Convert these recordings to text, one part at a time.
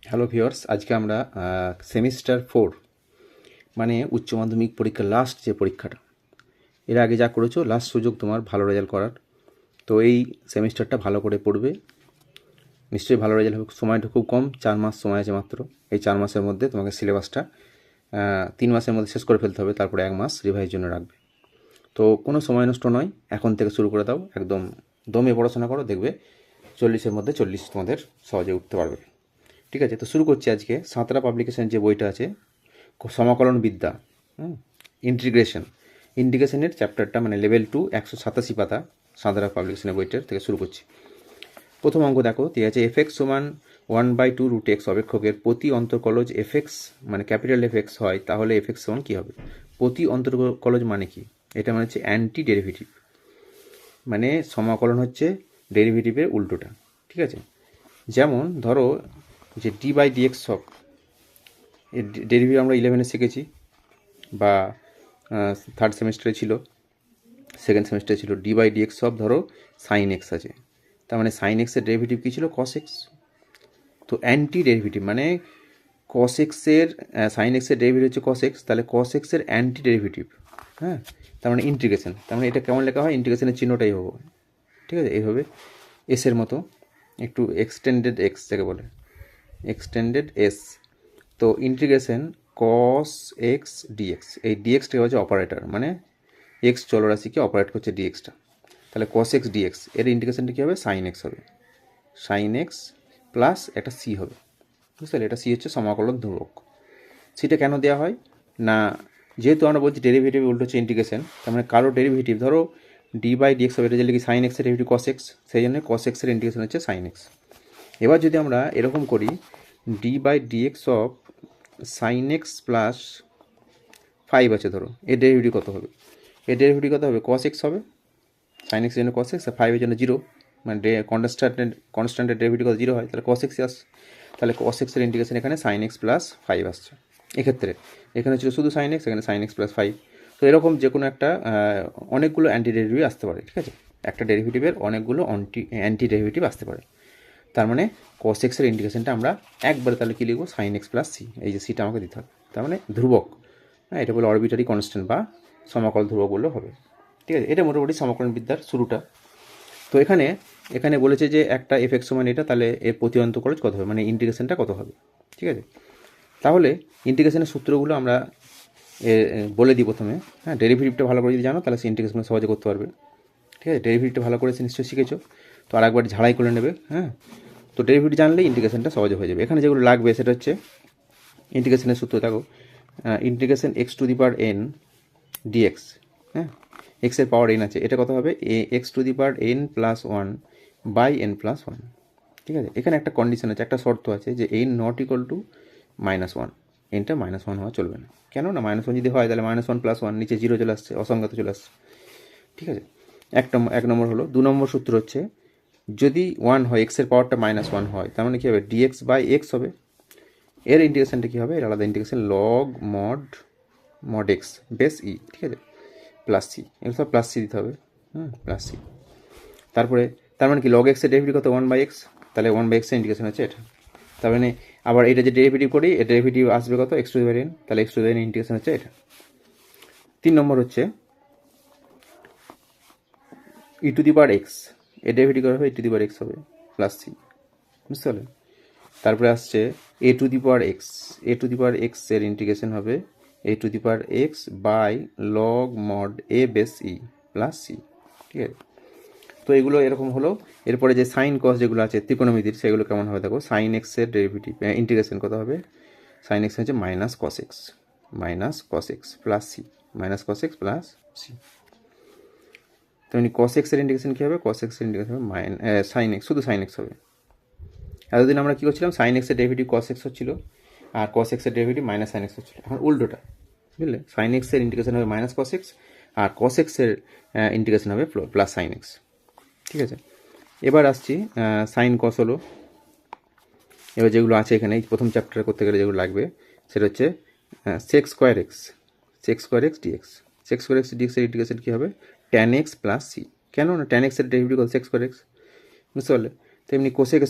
Hello viewers, আজকে আমরা semester 4 মানে উচ্চ মাধ্যমিক পরীক্ষার লাস্ট যে পরীক্ষাটা, এর আগে যা করেছো লাস্ট সুযোগ তোমার ভালো রেজাল্ট করার। তো এই সেমিস্টারটা ভালো করে পড়বে, নিশ্চয়ই ভালো রেজাল্ট হবে। সময়টা খুব কম, 4 মাস সময় আছে মাত্র। এই 4 মাসের মধ্যে তোমাকে সিলেবাসটা 3 মাসের মধ্যে শেষ করে ফেলতে হবে, তারপরে 1 মাস রিভাইজের জন্য রাখবে। তো কোনো সময় নষ্ট নয়, এখন থেকে শুরু করে দাও, একদম দমে পড়াশোনা করো, দেখবে 40-এর মধ্যে 40 তোমাদের সহজে উঠতে পারবে। ঠিক আছে, তো শুরু করছি আজকে। সাঁতরা পাবলিকেশনের যে বইটা আছে, সমাকলন বিদ্যা, ইন্টিগ্রেশন, ইন্টিগ্রেশনের চ্যাপ্টারটা মানে লেভেল 2, 187 পাতা, সাঁতরা পাবলিকেশনের বইটার থেকে শুরু করছি। প্রথম অঙ্ক দেখো, ঠিক আছে, এফএক্স সমান 1/2√x অপেক্ষকের প্রতি অন্তর্কলজ এফএক্স মানে ক্যাপিটাল এফএক্স হয়, তাহলে এফএক্স সমান কী হবে? প্রতি অন্তর্কলজ মানে কি? এটা মানে হচ্ছে অ্যান্টি ডেরিভেটিভ, মানে সমাকলন হচ্ছে ডেরিভেটিভের উল্টোটা। ঠিক আছে, যেমন ধরো যে d/dx অফ, এর ডেরিভেটিভ আমরা 11-এ শিখেছি, বা থার্ড সেমিস্টারে ছিল, সেকেন্ড সেমিস্টারে ছিল। d/dx অফ ধরো সাইন এক্স আছে, তার মানে সাইন এক্সের ডেরিভেটিভ কী ছিল? Cos x. তো অ্যান্টি ডেরিভেটিভ মানে কস এক্সের, সাইন এক্সের ডেরিভেটিভ হচ্ছে কস এক্স, তাহলে কস এক্সের অ্যান্টি ডেরিভেটিভ, হ্যাঁ, তার মানে ইন্টিগ্রেশন। তার মানে এটা কেমন লেখা হয়? ইন্টিগ্রেশনের চিহ্নটাই হবে, ঠিক আছে, এইভাবে এসের মতো, একটু এক্সটেন্ডেড এক্স যাকে বলে, এক্সটেন্ডেড এস। তো ইন্টিগ্রেশন কস এক্স ডিএক্স, এই ডিএক্সটা হচ্ছে অপারেটর, মানে এক্স চলরাশিকে অপারেট করছে ডিএক্সটা। তাহলে কস এক্স ডিএক্স এর ইন্টিগ্রেশনটা কী হবে? সাইন এক্স হবে, সাইন এক্স প্লাস একটা সি হবে, বুঝতে পারলে? এটা সি হচ্ছে সমাকলন ধ্রুবক। সিটা কেন দেওয়া হয় না, যেহেতু আমরা বলছি ডেরিভেটিভ উল্টো হচ্ছে ইন্টিগ্রেশন, তার মানে কারো ডেরিভেটিভ ধরো d/dx হবে, এটা যে লিখি সাইন এক্সের ডেরিভেটিভ কস এক্স, সেই জন্য কস এক্সের ইন্টিগ্রেশন হচ্ছে সাইন এক্স। এবার যদি আমরা এরকম করি, d/dx of sine x plus 5 আছে ধরো, এর ডেরিভেটিভ কত হবে? এর ডেরিভেটিভ কত হবে? কস এক্স হবে, সাইন এক্সের জন্য কস এক্স, আর 5-এর জন্য 0, মানে কনস্ট্যান্টের ডেরিভেটিভ কত? 0 হয়, তাহলে কস এক্সই আসছে। তাহলে কস এক্সের ইন্টিগ্রেশন এখানে সাইন এক্স প্লাস 5 আসছে। এক্ষেত্রে এখানে ছিল শুধু সাইন এক্স, এখানে সাইন এক্স প্লাস 5। তো এরকম যে কোনো একটা অনেকগুলো অ্যান্টি ডেরিভেটিভ আসতে পারে, ঠিক আছে, একটা ডেরিভেটিভের অনেকগুলো অ্যান্টি ডেরিভেটিভ আসতে পারে। তার মানে কস এক্সের ইন্টিগ্রেশনটা আমরা একবারে তাহলে কী লিখবো? সাইন এক্স প্লাস সি, এই যে সিটা আমাকে দিতে হবে। তার মানে ধ্রুবক, হ্যাঁ, এটা বলে অরবিটারি কনস্ট্যান্ট বা সমাকল ধ্রুবক বললেও হবে। ঠিক আছে, এটা মোটামুটি সমাকলন বিদ্যার শুরুটা। তো এখানে এখানে বলেছে যে একটা এফএক্স সমান এটা, তাহলে এর প্রতি অন্তর্কলজ কত হবে, মানে ইন্টিগ্রেশনটা কত হবে। ঠিক আছে, তাহলে ইন্টিগ্রেশনের সূত্রগুলো আমরা বলে দিই প্রথমে। হ্যাঁ, ডেরিভেটিভটা ভালো করে যদি জানো তাহলে সে ইন্টিগ্রেশন সহজে করতে পারবে। ঠিক আছে, ডেরিভেটিভটা ভালো করে নিশ্চয়ই শিখেছো, তো আর একবার ঝাড়াই করে নেবে। হ্যাঁ, তো ডেরিভেটিভ জানলে ইন্টিগ্রেশনটা সহজে হয়ে যাবে। এখানে যেগুলো লাগবে সেটা হচ্ছে ইন্টিগ্রেশনের সূত্র। দেখো, integration x to the power n dx, হ্যাঁ, এক্সের পাওয়ার এন আছে, এটা কত হবে? X to the power n plus 1 by n plus 1। ঠিক আছে, এখানে একটা কন্ডিশন আছে, একটা শর্ত আছে যে এন নট ইকুয়াল টু -1, এনটা -1 হওয়া চলবে না। কেন না? -1 যদি হয় তাহলে -1 প্লাস 1 নিচে 0 চলে আসছে, অসংখ্যাত চলে আসছে। ঠিক আছে, এক নম্বর হলো। 2 নম্বর সূত্র হচ্ছে যদি 1 হয়, এক্সের পাওয়ারটা -1 হয়, তার মানে কী হবে? ডিএক্স বাই এক্স হবে। এর ইন্টিগ্রেশনটা কী হবে? এর আলাদা integration, log mod x base e, ঠিক আছে, প্লাস সি, এগুলো সব প্লাস সি দিতে হবে, প্লাস সি। তারপরে তার মানে কি? লগ এক্সের ডেরিভেটিভ কত? 1/x, তাহলে 1/x এর ইন্টিগ্রেশন হচ্ছে এটা। তার মানে আবার এটা যে ডেরিভেটিভ করি, এর ডেরিভেটিভ আসবে কত? X to the power n, তাহলে x to the power n integration হচ্ছে এটা। 3 নম্বর হচ্ছে e to the power x, এর ডেরিভেটিভ করা হবে e to the power x হবে, প্লাস সি, বুঝতে পারলে? তারপরে আসছে a to the power x, a to the power x এর ইন্টিগ্রেশন হবে a to the power x by log mod a base e plus c. ঠিক আছে, তো এগুলো এরকম হলো। এরপরে যে সাইন কস যেগুলো আছে ত্রিকোণমিতির, সেগুলো কেমন হবে দেখো। সাইন এক্সের ডেরিভেটিভ ইন্টিগ্রেশন কত হবে? সাইন এক্স হচ্ছে minus cos x plus c, minus cos x plus c. তেমনি কস এক্সের ইন্টিগ্রেশন কী হবে? কস এক্সের ইন্টিগ্রেশন হবে সাইন এক্স, শুধু সাইন এক্স হবে। এতদিন আমরা কী করছিলাম? সাইন এক্সের ডেরিভেটিভ কস এক্স হচ্ছিল, আর কস এক্সের ডেরিভেটিভ মাইনাস সাইন এক্স হচ্ছিল। এখন উল্টোটা, বুঝলে? সাইন এক্সের ইন্টিগ্রেশন হবে মাইনাস কস এক্স, আর কস এক্সের ইন্টিগ্রেশন হবে প্লাস সাইন এক্স। ঠিক আছে, এবার আসছি সাইন কস হলো। এবার যেগুলো আছে এখানে প্রথম চ্যাপ্টারে করতে গেলে যেগুলো লাগবে সেটা হচ্ছে sec square x dx. Sec square x ডিএক্সের ইন্টিগ্রেশন কী হবে? Tan x plus c. কেন না? ট্যান এক্সের ডেরিভেটিভ কত? সেক স্কোয়ার এক্স, বুঝতে পারলে? তেমনি cosec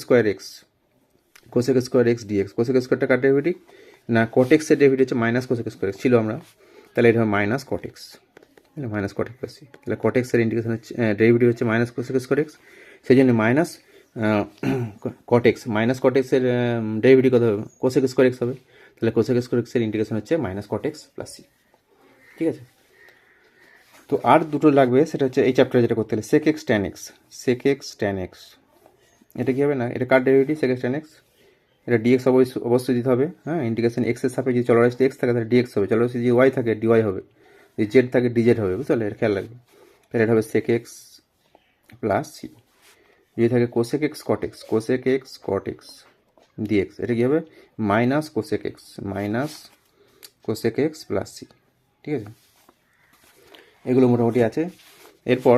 cosec square x dx. Cosec স্কোয়ারটা কার ডেরিভেটিভ না কট এক্সের ডেরিভেটিভ হচ্ছে মাইনাস কোসেক স্কোয়ার এক্স ছিল আমরা, তাহলে এটা হবে minus cot x, minus cot x plus c. তাহলে কট এক্সের ইন্টিগ্রেশন হচ্ছে ডেরিভেটিভ হচ্ছে মাইনাস কোসেক স্কোয়ার এক্স, সেই জন্য minus cot x, minus cot এক্সের ডেরিভেটিভ কত হবে কোসেক স্কোয়ার এক্স হবে, তাহলে কোসেক স্কোয়ার এক্সের ইন্টিগ্রেশন হচ্ছে minus cot x plus c. ঠিক আছে, তো আর দুটো লাগবে, সেটা হচ্ছে এই চ্যাপ্টারে যেটা করতে হলে sec x tan x. Sec x tan x এটা কী হবে না, এটা কার derivative sec x tan x, এটা ডিএক্স অবশ্যই দিতে হবে। হ্যাঁ, ইন্টিগ্রেশন এক্সের সাপেক্ষে যদি চলরাশিতে এক্স থাকে তাহলে ডিএক্স হবে, চলরাশি যদি ওয়াই থাকে ডিওয়াই হবে, যদি জেড থাকে ডিজেড হবে, বুঝতে পারলে, এটা খেয়াল রাখবে। তাহলে এটা হবে সেক এক্স প্লাস সি। যদি থাকে cosec x cot x, cosec x cot x dx, এটা কী হবে minus cosec x, minus cosec x plus c. ঠিক আছে, এগুলো মোটামুটি আছে। এরপর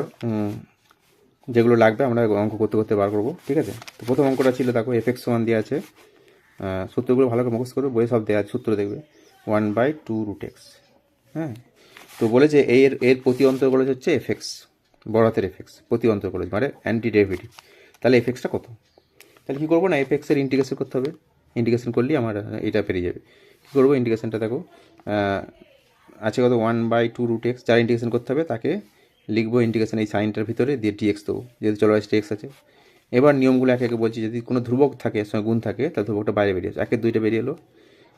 যেগুলো লাগবে আমরা অঙ্ক করতে করতে বার করবো। ঠিক আছে, তো প্রথম অঙ্কটা ছিল দেখো এফএক্স ওয়ান দেওয়া আছে, সূত্রগুলো ভালো করে মুখস্থ করবে, বইয়ে সব দেওয়া আছে, সূত্র দেখবে 1/2√x। হ্যাঁ, তো বলেছে এর প্রতি অন্তর বলেছে হচ্ছে এফএক্স, বড় হাতের এফএক্স, প্রতি অন্তর বলেছে মানে অ্যান্টি ডেরিভেটিভ। তাহলে এফএক্সটা কত, তাহলে কী করবো না এফএক্সের ইন্টিগ্রেশন করতে হবে, ইন্টিগ্রেশন করলেই আমার এটা পেরিয়ে যাবে। কী করবো ইন্টিগ্রেশনটা দেখো আছে কত 1/2√x, যার ইন্টিগ্রেশন করতে হবে তাকে লিখবো ইন্টিগ্রেশন এই সাইনটার ভিতরে দিয়ে ডিএক্স দেবো, যেহেতু চলরাশিটা এক্স আছে। এবার নিয়মগুলো একে একে বলছি, যদি কোনো ধ্রুবক থাকে এর সঙ্গে গুণ থাকে তাহলে ধ্রুবকটা বাইরে বেরিয়ে আসে, একের দুইটা বেরিয়ে এলো।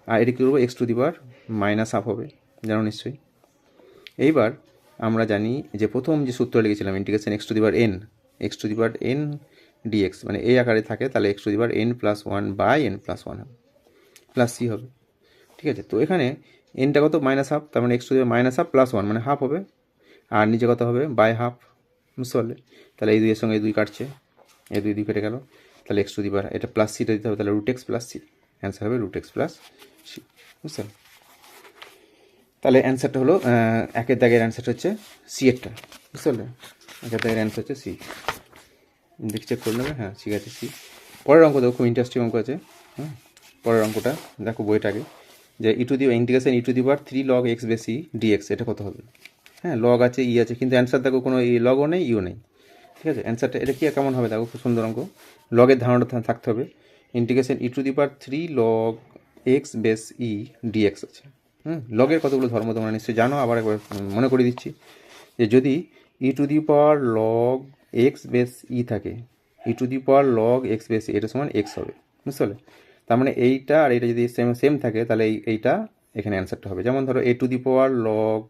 আর এটা কী করবো এক্স টু দি পাওয়ার -1/2 হবে, জানো নিশ্চয়ই। এইবার আমরা জানি যে প্রথম যে সূত্র লিখেছিলাম integration x to the power n, x to the power n dx, মানে এই আকারে থাকে, তাহলে x to the power n+1/n+1 হবে, প্লাস সি হবে। ঠিক আছে, তো এখানে এনটা কত -1/2, তার মানে এক্স টু দি পাওয়ার -1/2 + 1 মানে হাফ হবে, আর নিচে কত হবে বাই হাফ, বুঝতে পারলে। তাহলে এই দুইয়ের সঙ্গে এই দুই কাটছে, এই দুই কেটে গেল, তাহলে এক্স টু দি পাওয়ার এটা প্লাস সিটা দিতে হবে, তাহলে √x প্লাস সি, অ্যান্সার হবে √x প্লাস সি, বুঝতে পারলে। তাহলে অ্যান্সারটা হলো একের দাগের অ্যান্সারটা হচ্ছে সি এরটা, বুঝতে পারলে, একের দাগের অ্যান্সার হচ্ছে সি। দেখি চেক করে নেবে, হ্যাঁ ঠিক আছে সি। পরের অঙ্ক দেখো খুব ইন্টারেস্টিং অঙ্ক আছে। হ্যাঁ, পরের অঙ্কটা দেখো বইটা আগে, যে integration e to the power 3 log x বেশি ডিএক্স, এটা কত হবে। হ্যাঁ, লগ আছে ই আছে, কিন্তু অ্যান্সার দেখো কোনো লগও নেই ইও নেই। ঠিক আছে, অ্যান্সারটা এটা কি কেমন হবে দেখো, খুব সুন্দর অঙ্ক। লগের ধারণাটা থাকতে হবে, integration e to the power 3 log x base e dx আছে। লগের কতগুলো ধর্ম তোমরা নিশ্চয়ই জানো, আবার একবার মনে করে দিচ্ছি, যে যদি e to the power log x base e থাকে, e to the power log x base এটা সমান এক্স হবে, বুঝতে পারলে। তার মানে এইটা আর এটা যদি সেম থাকে তাহলে এইটা এখানে অ্যান্সারটা হবে। যেমন ধরো a to the power log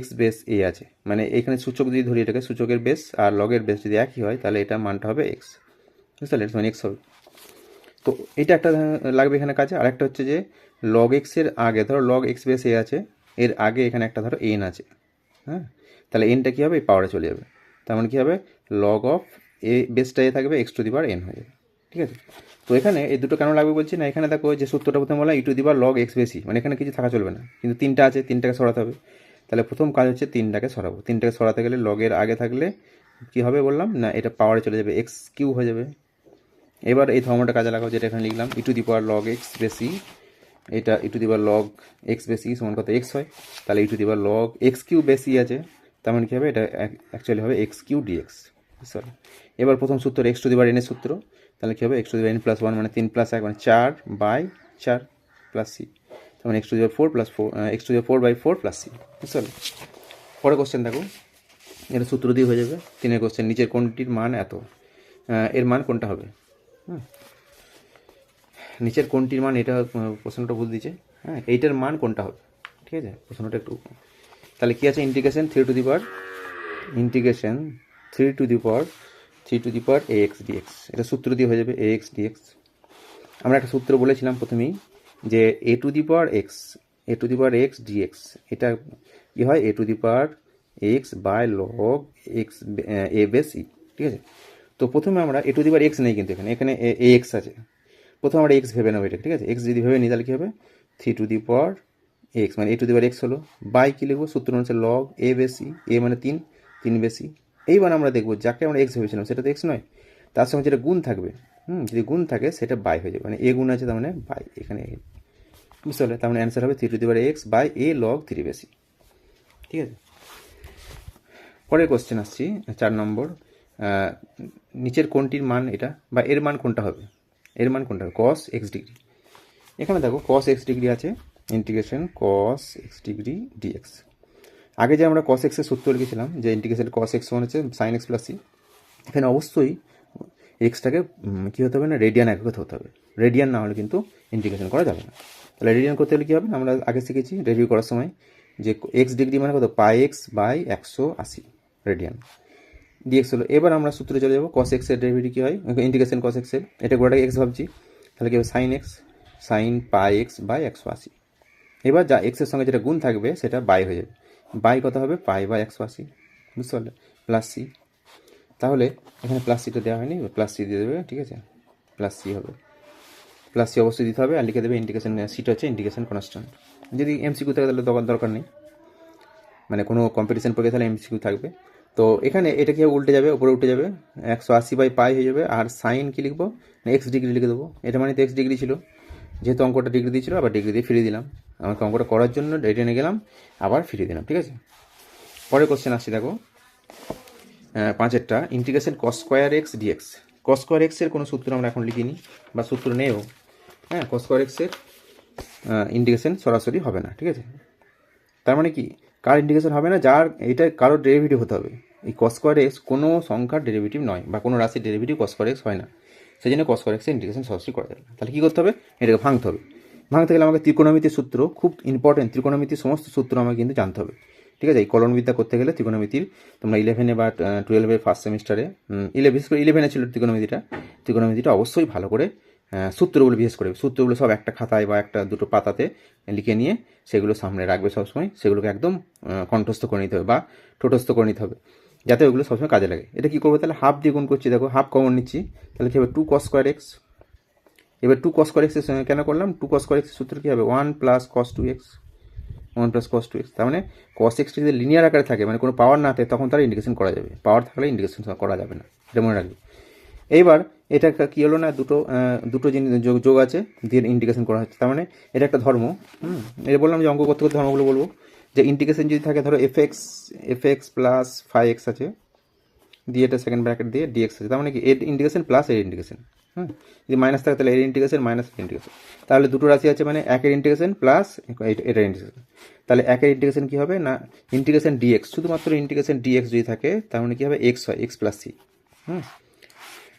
x base a আছে, মানে এখানে সূচক যদি ধরি এটাকে, সূচকের বেস আর লগের বেস যদি একই হয় তাহলে এটা মানটা হবে এক্স, বুঝতে পারলে, মানে এক্স হবে। তো এটা একটা লাগবে এখানে কাজে। আর একটা হচ্ছে যে log x এর আগে ধরো log x বেস এ আছে, এর আগে এখানে একটা ধরো এন আছে। হ্যাঁ, তাহলে এনটা কী হবে, এই পাওয়ারে চলে যাবে, তার মানে কী হবে log অফ এ বেসটা এ থাকবে, x to the power N হয়ে যাবে। ঠিক আছে, তো এখানে এই দুটো কেন লাগবে বলছি না, এখানে দেখো যে সূত্রটা প্রথমে বলা e to the power log x বেশি, মানে এখানে কিছু থাকা চলবে না, কিন্তু তিনটা আছে, তিনটাকে সরাতে হবে। তাহলে প্রথম কাজ হচ্ছে তিনটাকে সরাবো, তিনটাকে সরাতে গেলে লগের আগে থাকলে কী হবে বললাম না, এটা পাওয়ারে চলে যাবে, এক্স কিউ হয়ে যাবে। এবার এই ধর্মটা কাজে লাগাও, যেটা এখানে লিখলাম e to the power log x বেশি, এটা e to the power log x বেশি সমান কত এক্স হয়, তাহলে e to the power log x cube বেশি আছে, তার মানে কী হবে এটা অ্যাকচুয়ালি হবে এক্স কিউ ডিএক্স, সরি। এবার প্রথম সূত্র এক্স টু দি পাওয়ার এনের সূত্র, তাহলে কী হবে x to the power n+1 মানে 3 + 1 মানে 4/4 প্লাস সি, তার মানে x to the power 4 x to the power 4/4 plus c, বুঝতে পারলে। পরে কোশ্চেন দেখো, এটা সূত্র দিয়ে হয়ে যাবে। 3 কোশ্চেন, নিচের কোনটির মান এত, এর মান কোনটা হবে। নিচের কোনটির মান, এটা প্রশ্নটা ভুল দিচ্ছে। হ্যাঁ, এইটার মান কোনটা হবে, ঠিক আছে, প্রশ্নটা একটু। তাহলে কী আছে integration 3 to the power ax dx, এটা সূত্র দিয়ে হয়ে যাবে ax dx। আমরা একটা সূত্র বলেছিলাম প্রথমেই, যে a to the power x dx, এটা কী হয় a to the power x by log x a base e. ঠিক আছে, তো প্রথমে আমরা a to the power x নেই, কিন্তু এখানে ax আছে, প্রথমে আমরা x ভেবে নেবো এটা। ঠিক আছে, x যদি ভেবে নিই তাহলে কী হবে 3 টু দি পাওয়ার x, মানে a to the power x হলো, বাই কী লিখবো, সূত্র হচ্ছে log a বেশি, a মানে 3 বেশি। এইবার আমরা দেখবো যাকে আমরা x ভেবেছিলাম সেটা তো x নয়, তার সঙ্গে যেটা গুণ থাকবে, যদি গুণ থাকে সেটা বাই হয়ে যাবে, মানে a গুণ আছে তার মানে বাই, এখানে বুঝতে পারলে। তার মানে অ্যান্সার হবে 3 to the power x by a log 3 বেশি। ঠিক আছে, পরের কোশ্চেন আসছি 4 নম্বর, নিচের কোনটির মান এটা, বা এর মান কোনটা হবে। এর মান কোনটা কস এক্স ডিগ্রি। এখানে দেখো কস এক্স ডিগ্রি আছে, integration cos x degree dx. আগে যে আমরা কস এক্সের সূত্র লিখেছিলাম যে ইন্টিগ্রেশন কস এক্স সমান হচ্ছে সাইন এক্স প্লাস সি, এখানে অবশ্যই এক্সটাকে কী হতে হবে না রেডিয়ান এককে হতে হবে, রেডিয়ান না হলে কিন্তু ইন্টিগ্রেশন করা যাবে না। তাহলে রেডিয়ান করতে হলে কী হবে, আমরা আগে শিখেছি রিভিউ করার সময় যে এক্স ডিগ্রি মানে কত পাই এক্স বাই 180 রেডিয়ান, ডিএক্স হলো। এবার আমরা সূত্রে চলে যাবো কস এক্সের ডেরিভেটিভ কী হয়, ইন্টিগ্রেশন কস এক্সের, এটা গোটাকে এক্স ভাবছি, তাহলে কী হবে sine x sine pi x by 180। এবার যা এক্সের সঙ্গে যেটা গুণ থাকবে সেটা বাই হয়ে যাবে, বাই কত হবে পাই বাই 180, বুঝতে পারলে, প্লাস সি। তাহলে এখানে প্লাস সিটা দেওয়া হয়নি, প্লাস সি দিয়ে দেবে, ঠিক আছে, প্লাস সি হবে, প্লাস সি অবশ্যই দিতে হবে, আর লিখে দেবে ইন্টিগ্রেশন সিটা হচ্ছে ইন্টিগ্রেশন কনস্ট্যান্ট। যদি এমসিকিউ থাকে তাহলে দরকার নেই, মানে কোনো কম্পিটিশন পড়ে তাহলে এমসিকিউ থাকবে। তো এখানে এটা কি উল্টে যাবে, উপরে উঠে যাবে, 180 বাই পাই হয়ে যাবে, আর সাইন কি লিখবো এক্স ডিগ্রি লিখে দেবো, এটা মানে তো এক্স ডিগ্রি ছিল, যেহেতু অঙ্কটা ডিগ্রি দিয়েছিল আবার ডিগ্রি দিয়ে ফিরিয়ে দিলাম, আমাকে অঙ্কটা করার জন্য রিটেনে গেলাম আবার ফিরিয়ে দিলাম, ঠিক আছে। পরের কোশ্চেন আসছি দেখো, 5এরটা integration cos square x dx. Cos square এক্সের কোনো সূত্র আমরা এখন লিখিনি বা সূত্র নেও, হ্যাঁ, কস স্কোয়ার এক্সের ইন্টিগ্রেশন সরাসরি হবে না, ঠিক আছে। তার মানে কি কার ইন্টিগ্রেশন হবে না, যার এটা কারোর ডেরিভেটিভ হতে হবে। এই কস স্কোয়ার এক্স কোনো সংখ্যার ডেরিভেটিভ নয় বা কোনো রাশির ডেরিভেটিভ কস স্কোয়ার এক্স হয় না, সেই জন্য কস স্কোয়ার এক্সের ইন্টিগ্রেশন সরাসরি করা যাবে না। তাহলে কী করতে হবে, এটাকে ভাঙতে হবে। ভাঙতে গেলে আমাকে ত্রিকোণমিতির সূত্র খুব ইম্পর্টেন্ট, ত্রিকোণমিতির সমস্ত সূত্র আমাকে কিন্তু জানতে হবে, ঠিক আছে। এই কলনবিদ্যা করতে গেলে ত্রিকোণমিতির তোমরা 11 বা 12 ফার্স্ট সেমিস্টারে, বিশেষ করে 11 ছিল ত্রিকোণমিতিটা অবশ্যই ভালো করে সূত্রগুলো, বিশেষ করে সূত্রগুলো সব একটা খাতায় বা একটা দুটো পাতাতে লিখে নিয়ে সেগুলো সামনে রাখবে সবসময়, সেগুলোকে একদম কণ্ঠস্থ করে নিতে হবে বা ঠোঁটস্থ করে নিতে হবে, যাতে ওগুলো সবসময় কাজে লাগে। এটা কী করবো, তাহলে হাফ দিয়ে গুণ করছি, দেখো হাফ কমন নিচ্ছি, তাহলে কী হবে 2 cos স্কোয়ার এক্স। এবার 2 cos স্কোয়ার এক্সের কেন করলাম, 2 cos স্কোয়ার এক্সের সূত্র কী হবে 1 + cos 2x, 1 + cos 2x। তার মানে cos x যদি লিনিয়ার আকারে থাকে, মানে কোনো পাওয়ার না থাকে, তখন তার ইন্ডিকেশন করা যাবে, পাওয়ার থাকলে ইন্ডিকেশন করা যাবে না, এটা মনে রাখবে। এইবার এটা কী হলো না, দুটো জিনিস যোগ আছে দিয়ে ইন্টিগ্রেশন করা হচ্ছে, তার মানে এটা একটা ধর্ম। এটা বললাম যে অঙ্ক করতে করতে ধর্মগুলো বলবো, যে ইন্টিগ্রেশন যদি থাকে, ধরো এফ এক্স প্লাস 5x আছে, দিয়ে এটা সেকেন্ড ব্র্যাকেট দিয়ে ডিএক্স আছে, তার মানে কি এর ইন্টিগ্রেশন প্লাস এর ইন্টিগ্রেশন, যদি মাইনাস থাকে তাহলে এর ইন্টিগ্রেশন মাইনাস এর ইন্টিগ্রেশন, তাহলে দুটো রাশি আছে মানে একের ইন্টিগ্রেশন প্লাস এটার ইন্টিগ্রেশন। তাহলে একের ইন্টিগ্রেশন কী হবে না ইন্টিগ্রেশন ডিএক্স, শুধুমাত্র ইন্টিগ্রেশন ডিএক্স যদি থাকে তার মানে কী হবে এক্স হয়, এক্স প্লাস সি।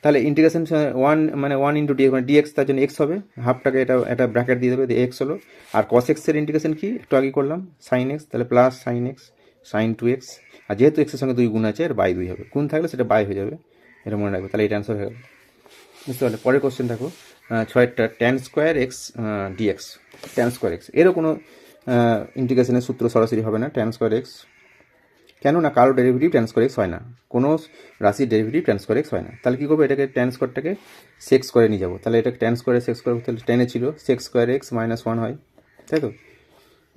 তাহলে ইন্টিগ্রেশন 1 মানে 1 × ডিএক্স, মানে ডিএক্স তার জন্য এক্স হবে, হাফটাকে এটা ব্র্যাকেট দিয়ে দেবে, এক্স হলো। আর কস এক্সের ইন্টিগ্রেশন কি একটু আগে করলাম সাইন এক্স, তাহলে plus sine x sine 2x, আর যেহেতু এক্সের সঙ্গে 2 গুণ আছে এর বাই 2 হবে, গুণ থাকলে সেটা বাই হয়ে যাবে, এটা মনে রাখবে। তাহলে এটা অ্যান্সার হয়ে গেল, বুঝতে পারলে। পরের কোশ্চেন দেখো 6টা tan square x dx. tan square x এরও কোনো ইন্টিগ্রেশনের সূত্র সরাসরি হবে না, tan স্কোয়ার এক্স, কেন না কারো ডেরিভেটিভ tan স্কোয়ার এক্স হয় না, কোনো রাশির ডেরিভেটিভ tan স্কোয়ার এক্স হয় না। তাহলে কী করবো, এটাকে tan স্কোয়ারটাকে সেক্স করে নিয়ে যাবো, তাহলে এটাকে tan স্কোয়ারে সেক্স করে, তাহলে টেনে ছিল সেক্স স্কোয়ার এক্স -1 হয়, তাই তো।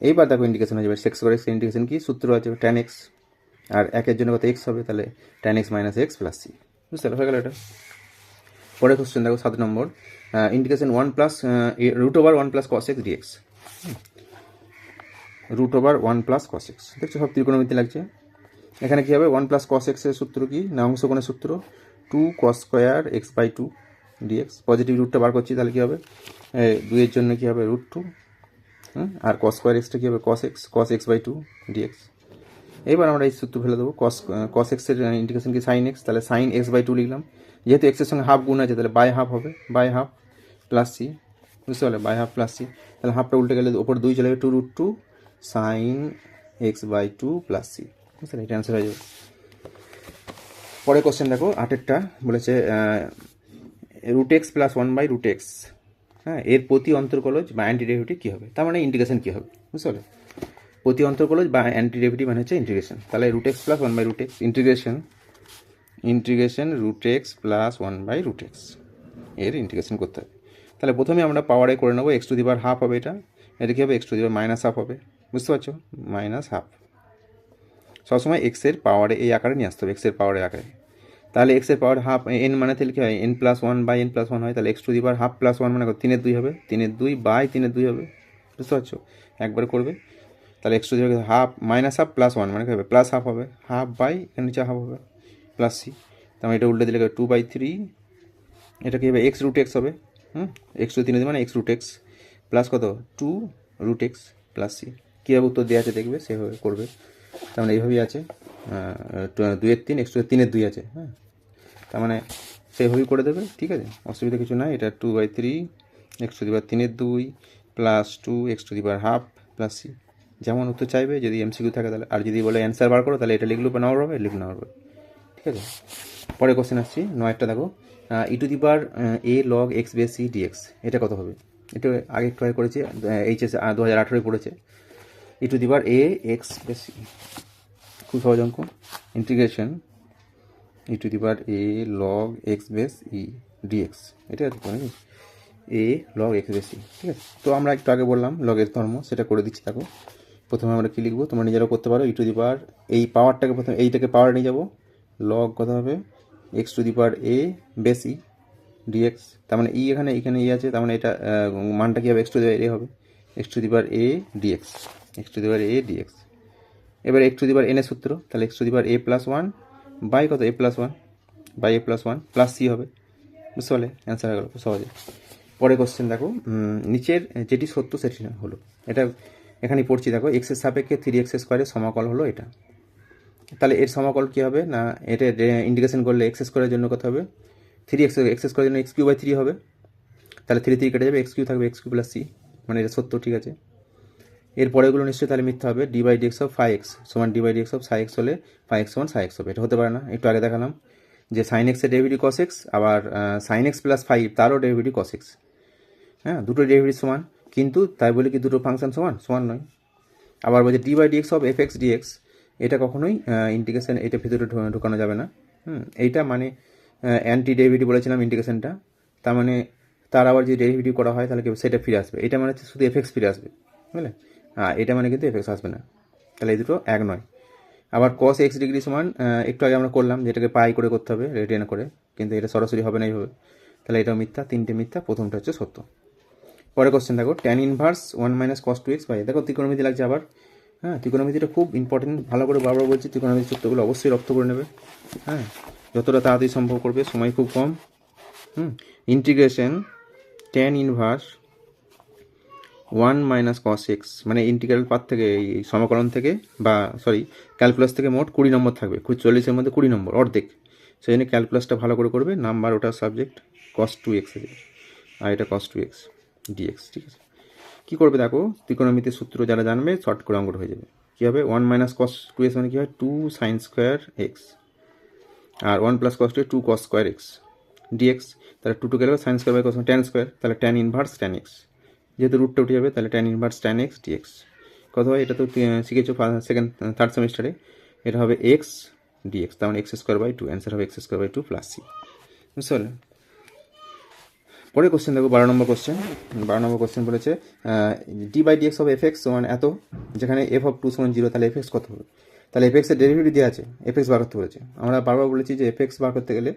এইবার দেখো ইন্টিগ্রেশন হয়ে যাবে সেক্স স্কোয়ার এক্স, ইন্টিগ্রেশন কি সূত্র আছে tan x, আর একের জন্য কত এক্স হবে, তাহলে tan x - x + c, বুঝতে হয়ে গেল এটা। পরের কোশ্চেন দেখো 7 নম্বর, integration 1 + √1 + cos x dx, √1 + cos x, দেখছো সব ত্রিকোণমিতি লাগছে। এখানে কী হবে 1 + cos x এর সূত্র কি না অংশকোণের সূত্র 2 cos square x/2 dx, positive রুটটা বার করছি, তাহলে কী হবে 2 এর জন্য কী হবে √2, আর cos স্কোয়ার এক্সটা কী হবে cos x/2 dx। এবার আমরা এই সূত্র ফেলে দেবো, cos x এর ইন্টিগ্রেশন কি sin x, তাহলে sin x/2 লিখলাম, যেহেতু এক্সের সঙ্গে হাফ গুণ আছে তাহলে বাই হাফ হবে, বাই হাফ প্লাস সি, বুঝতে পারলে, বাই হাফ প্লাস সি, তাহলে হাফটা উল্টে গেলে ওপর 2 চলে যাবে 2√2 sin x/2 + c, বুঝতে পারলে, এটা অ্যান্সার হয়ে যাবে। পরের কোশ্চেন দেখো 8এরটা বলেছে √x + 1/√x, হ্যাঁ, এর প্রতি অন্তর্কলজ বা অ্যান্টি ডেরিভেটিভ কী হবে, তার মানে ইন্টিগ্রেশন কী হবে, বুঝতে পারলে। প্রতি অন্তর্কলজ বা অ্যান্টি ডেরিভেটিভ মানে হচ্ছে ইন্টিগ্রেশন, তাহলে √x + 1/√x integration √x + 1/√x এর ইন্টিগ্রেশন করতে হবে। তাহলে প্রথমে আমরা পাওয়ারে করে নেবো, x⁻½ হবে, এটা কী হবে x⁻−½ হবে, বুঝতে পারছো, -½ সবসময় এক্সের পাওয়ারে এই আকারে নিয়ে আসতে হবে, এক্সের পাওয়ারের আকারে। তাহলে এক্সের পাওয়ার হাফ n মানে তাহলে কী হয় n + 1/n + 1 হয়, তাহলে x⁻½ + 1 মানে 3/2 হবে, 3/2/3/2 হবে, বুঝতে পারছো, একবারে করবে। তাহলে x⁻½ -½ + 1 মানে কী হবে +½ হবে, ½ এর নিচে হাফ হবে প্লাস c, তার মানে এটা উল্টে দিলে 2/3, এটা কী হবে x √x হবে, এক্স টু 3 মানে এক্স রুট এক্স প্লাস কত 2 রুট এক্স প্লাস সি। কীভাবে উত্তর দেওয়া আছে দেখবে, সেভাবে করবে। তার মানে এইভাবেই আছে, 2/3 এক্স টু 3/2 আছে। হ্যাঁ, তার মানে সেইভাবেই করে দেবে, ঠিক আছে, অসুবিধা কিছু নাই। এটা 2/3 x to 3/2 plus 2 x to half plus c. যেমন উত্তর চাইবে, যদি এমসিকিউ থাকে তাহলে, আর যদি বলে অ্যান্সার বার করো তাহলে এটা লিখলেও নেওয়া হবে, লিখে নেওয়া হবে, ঠিক আছে। পরে কোশ্চেন আসছি 9টা, দেখো a log x base c dx, এটা কত হবে? এটা আগে একটু আগে করেছি, এইচএস 2018 পড়েছে। এ এক্স বেস সি, খুব সহজ অঙ্ক। ইন্টিগ্রেশন এ log x base e dx, এটা আছে তো নাকি, এ লগ এক্স বেস সি, ঠিক আছে। তো আমরা একটু আগে বললাম লগের ধর্ম, সেটা করে দিচ্ছি। দেখো প্রথমে আমরা কী লিখবো, তোমরা নিজেরাও করতে পারো। এই পাওয়ারটাকে প্রথমে, এইটাকে পাওয়ার নিয়ে যাবো, লগ কত হবে x to the power a base e dx. তার মানে ই এখানে ই আছে, তার মানে এটা মানটা কী হবে, x to the power a হবে, x to the power a dx, x to the power a dx. এবার x to the power n এর সূত্র, তাহলে x to the power a plus 1 by কত a plus 1 by a plus 1 plus c হবে। বুঝতে পারলে, answer হয়ে গেল খুব সহজে। পরে কোশ্চেন দেখো, নিচের যেটি সত্য সেটি হলো, এটা এখানেই পড়ছি। দেখো এক্সের সাপেক্ষে 3x² সমাকল হলো এটা। তাহলে এর সমাকল কী হবে না, এটা ইন্টিগ্রেশন করলে x² জন্য কত হবে 3x² জন্য x³/3 হবে। তাহলে 3 3 কেটে যাবে, x³ থাকবে x³ প্লাস সি, মানে এটা সত্য, ঠিক আছে। এর পরেগুলো নিশ্চয়ই তাহলে মিথ্যা হবে। d/dx অফ 5x সমান d/dx অফ সাই এক্স হলে 5x সমান সাই এক্স হবে, এটা হতে পারে না। একটু আগে দেখালাম যে সাইন এক্সের ডেরিভেটিভ কস এক্স, আবার সাইন এক্স প্লাস 5 তারও ডেরিভেটিভ কস এক্স। হ্যাঁ, দুটো ডেরিভেটিভ সমান, কিন্তু তাই বলে কি দুটো ফাংশন সমান নয়। আবার বলছে d/dx of F x dx, এটা কখনোই ইন্টিগ্রেশন, এটা ভিতরে ঢোকানো যাবে না। এইটা মানে অ্যান্টি ডেরিভেটিভ বলেছিলাম ইন্টিগ্রেশনটা, তার মানে তার আবার যদি ডেরিভেটিভ করা হয় তাহলে সেটা ফিরে আসবে। এটা মানে হচ্ছে শুধু এফএক্স ফিরে আসবে, বুঝলে। হ্যাঁ, এটা মানে কিন্তু এফএক্স আসবে না, তাহলে এই দুটো এক নয়। আবার cos x ডিগ্রি সমান, একটু আগে আমরা করলাম যেটাকে পাই করে করতে হবে রেডিয়ান করে, কিন্তু এটা সরাসরি হবে না এইভাবে, তাহলে এটাও মিথ্যা। তিনটে মিথ্যা, প্রথমটা হচ্ছে সত্য। পরে কোশ্চেন দেখো, tan inverse 1 - cos 2x by, দেখো ত্রিকোণমিতি লাগছে আবার। হ্যাঁ, ত্রিকোণমিতিটা খুব ইম্পর্টেন্ট, ভালো করে বারবার বলছি, ত্রিকোণমিতি সূত্রগুলো অবশ্যই রপ্ত করে নেবে। হ্যাঁ, যতটা তাড়াতাড়ি সম্ভব করবে, সময় খুব কম। Integration tan inverse 1 - cos x, মানে ইন্টিগ্রাল পার্ট থেকে, এই সমাকলন থেকে, বা সরি ক্যালকুলাস থেকে মোট 20 নম্বর থাকবে, 40-এর মধ্যে 20 নম্বর, অর্ধেক। সেই জন্য ক্যালকুলাসটা ভালো করে করবে, নাম্বার ওটার সাবজেক্ট cos 2x, আর এটা cos 2x dx, ঠিক আছে। কী করবে দেখো, ত্রিকোণমিতির সূত্র যারা জানবে শর্ট করে অঙ্কটা হয়ে যাবে। কী হবে 1 - cos 2x মানে কী হয় 2 sin স্কোয়ার x, আর 1 + cos 2 2 cos square x dx। তাহলে 2 গেলে sin square by cos tan square, তাহলে tan ইনভার্স tan x, যেহেতু রুটটা উঠে যাবে, তাহলে tan inverse tan x dx কত হয়, এটা তো শিখেছো থার্ড সেমিস্টারে। এটা হবে x dx, তার মানে x²/2, অ্যান্সার হবে x²/2 প্লাস সি। বুঝতে পারলে। পরে কোশ্চেন দেখো 12 নম্বর কোশ্চেন। 12 নম্বর কোশ্চেন বলেছে d/dx অফ এফ এক্স সমান এত, যেখানে f(2) সমান 0, তাহলে এফ এক্স কত হবে? তাহলে এফ এক্সের ডেরিভেটিভ দেওয়া আছে, এফ এক্স বার করতে বলেছে। আমরা বারবার বলেছি যে এফ এক্স বার করতে গেলে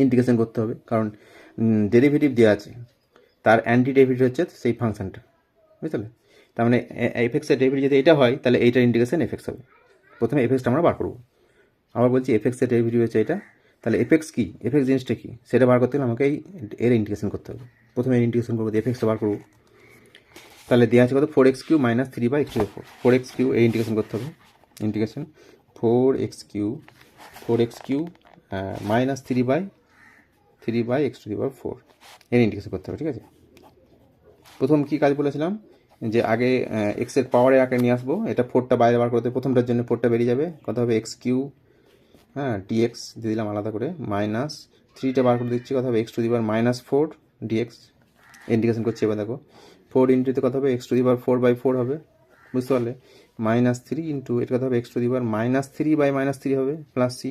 ইন্টিগ্রেশন করতে হবে, কারণ ডেরিভেটিভ দেওয়া আছে, তার অ্যান্টি ডেরিভেটিভ হচ্ছে সেই ফাংশনটা, বুঝলে। তার মানে এফ এক্সের ডেরিভেটিভ যদি এটা হয়, তাহলে এইটার ইন্টিগ্রেশন এফ এক্স হবে। প্রথমে এফ এক্সটা আমরা বার করবো। আবার বলছি এফ এক্সের ডেরিভেটিভ হচ্ছে এটা, তাহলে এফ এক্স কী, এফ এক্স জিনিসটা কী, সেটা বার করতে গেলে আমাকে এর ইন্টিগ্রেশন করতে হবে। প্রথমে ইন্টিগ্রেশন করবো, এফ এক্সটা বার করবো। তাহলে দেওয়া আছে কত 4x³ - 3/x⁴, 4x³ এই ইন্টিগ্রেশন করতে হবে। ইন্টিগ্রেশন 4x³ - 3/x⁴ এর ইন্টিগ্রেশন করতে হবে, ঠিক আছে। প্রথম কী কাজ বলেছিলাম, যে আগে এক্সের পাওয়ারের আগে নিয়ে আসবো, এটা 4টা বাইরে বার করতে, প্রথমটার জন্য 4টা বেরিয়ে যাবে, কত হবে x³ হ্যাঁ dx দিয়ে দিলাম আলাদা করে, -3টা বার করে দিচ্ছি, কত হবে x⁻⁻4 dx ইন্টিগ্রেশন করছি। এবার দেখো 4 ইন্টুতে কত হবে x⁴/4 হবে, বুঝতে পারলে। -3 ইন্টু এটা কত হবে x⁻³ হবে প্লাস সি।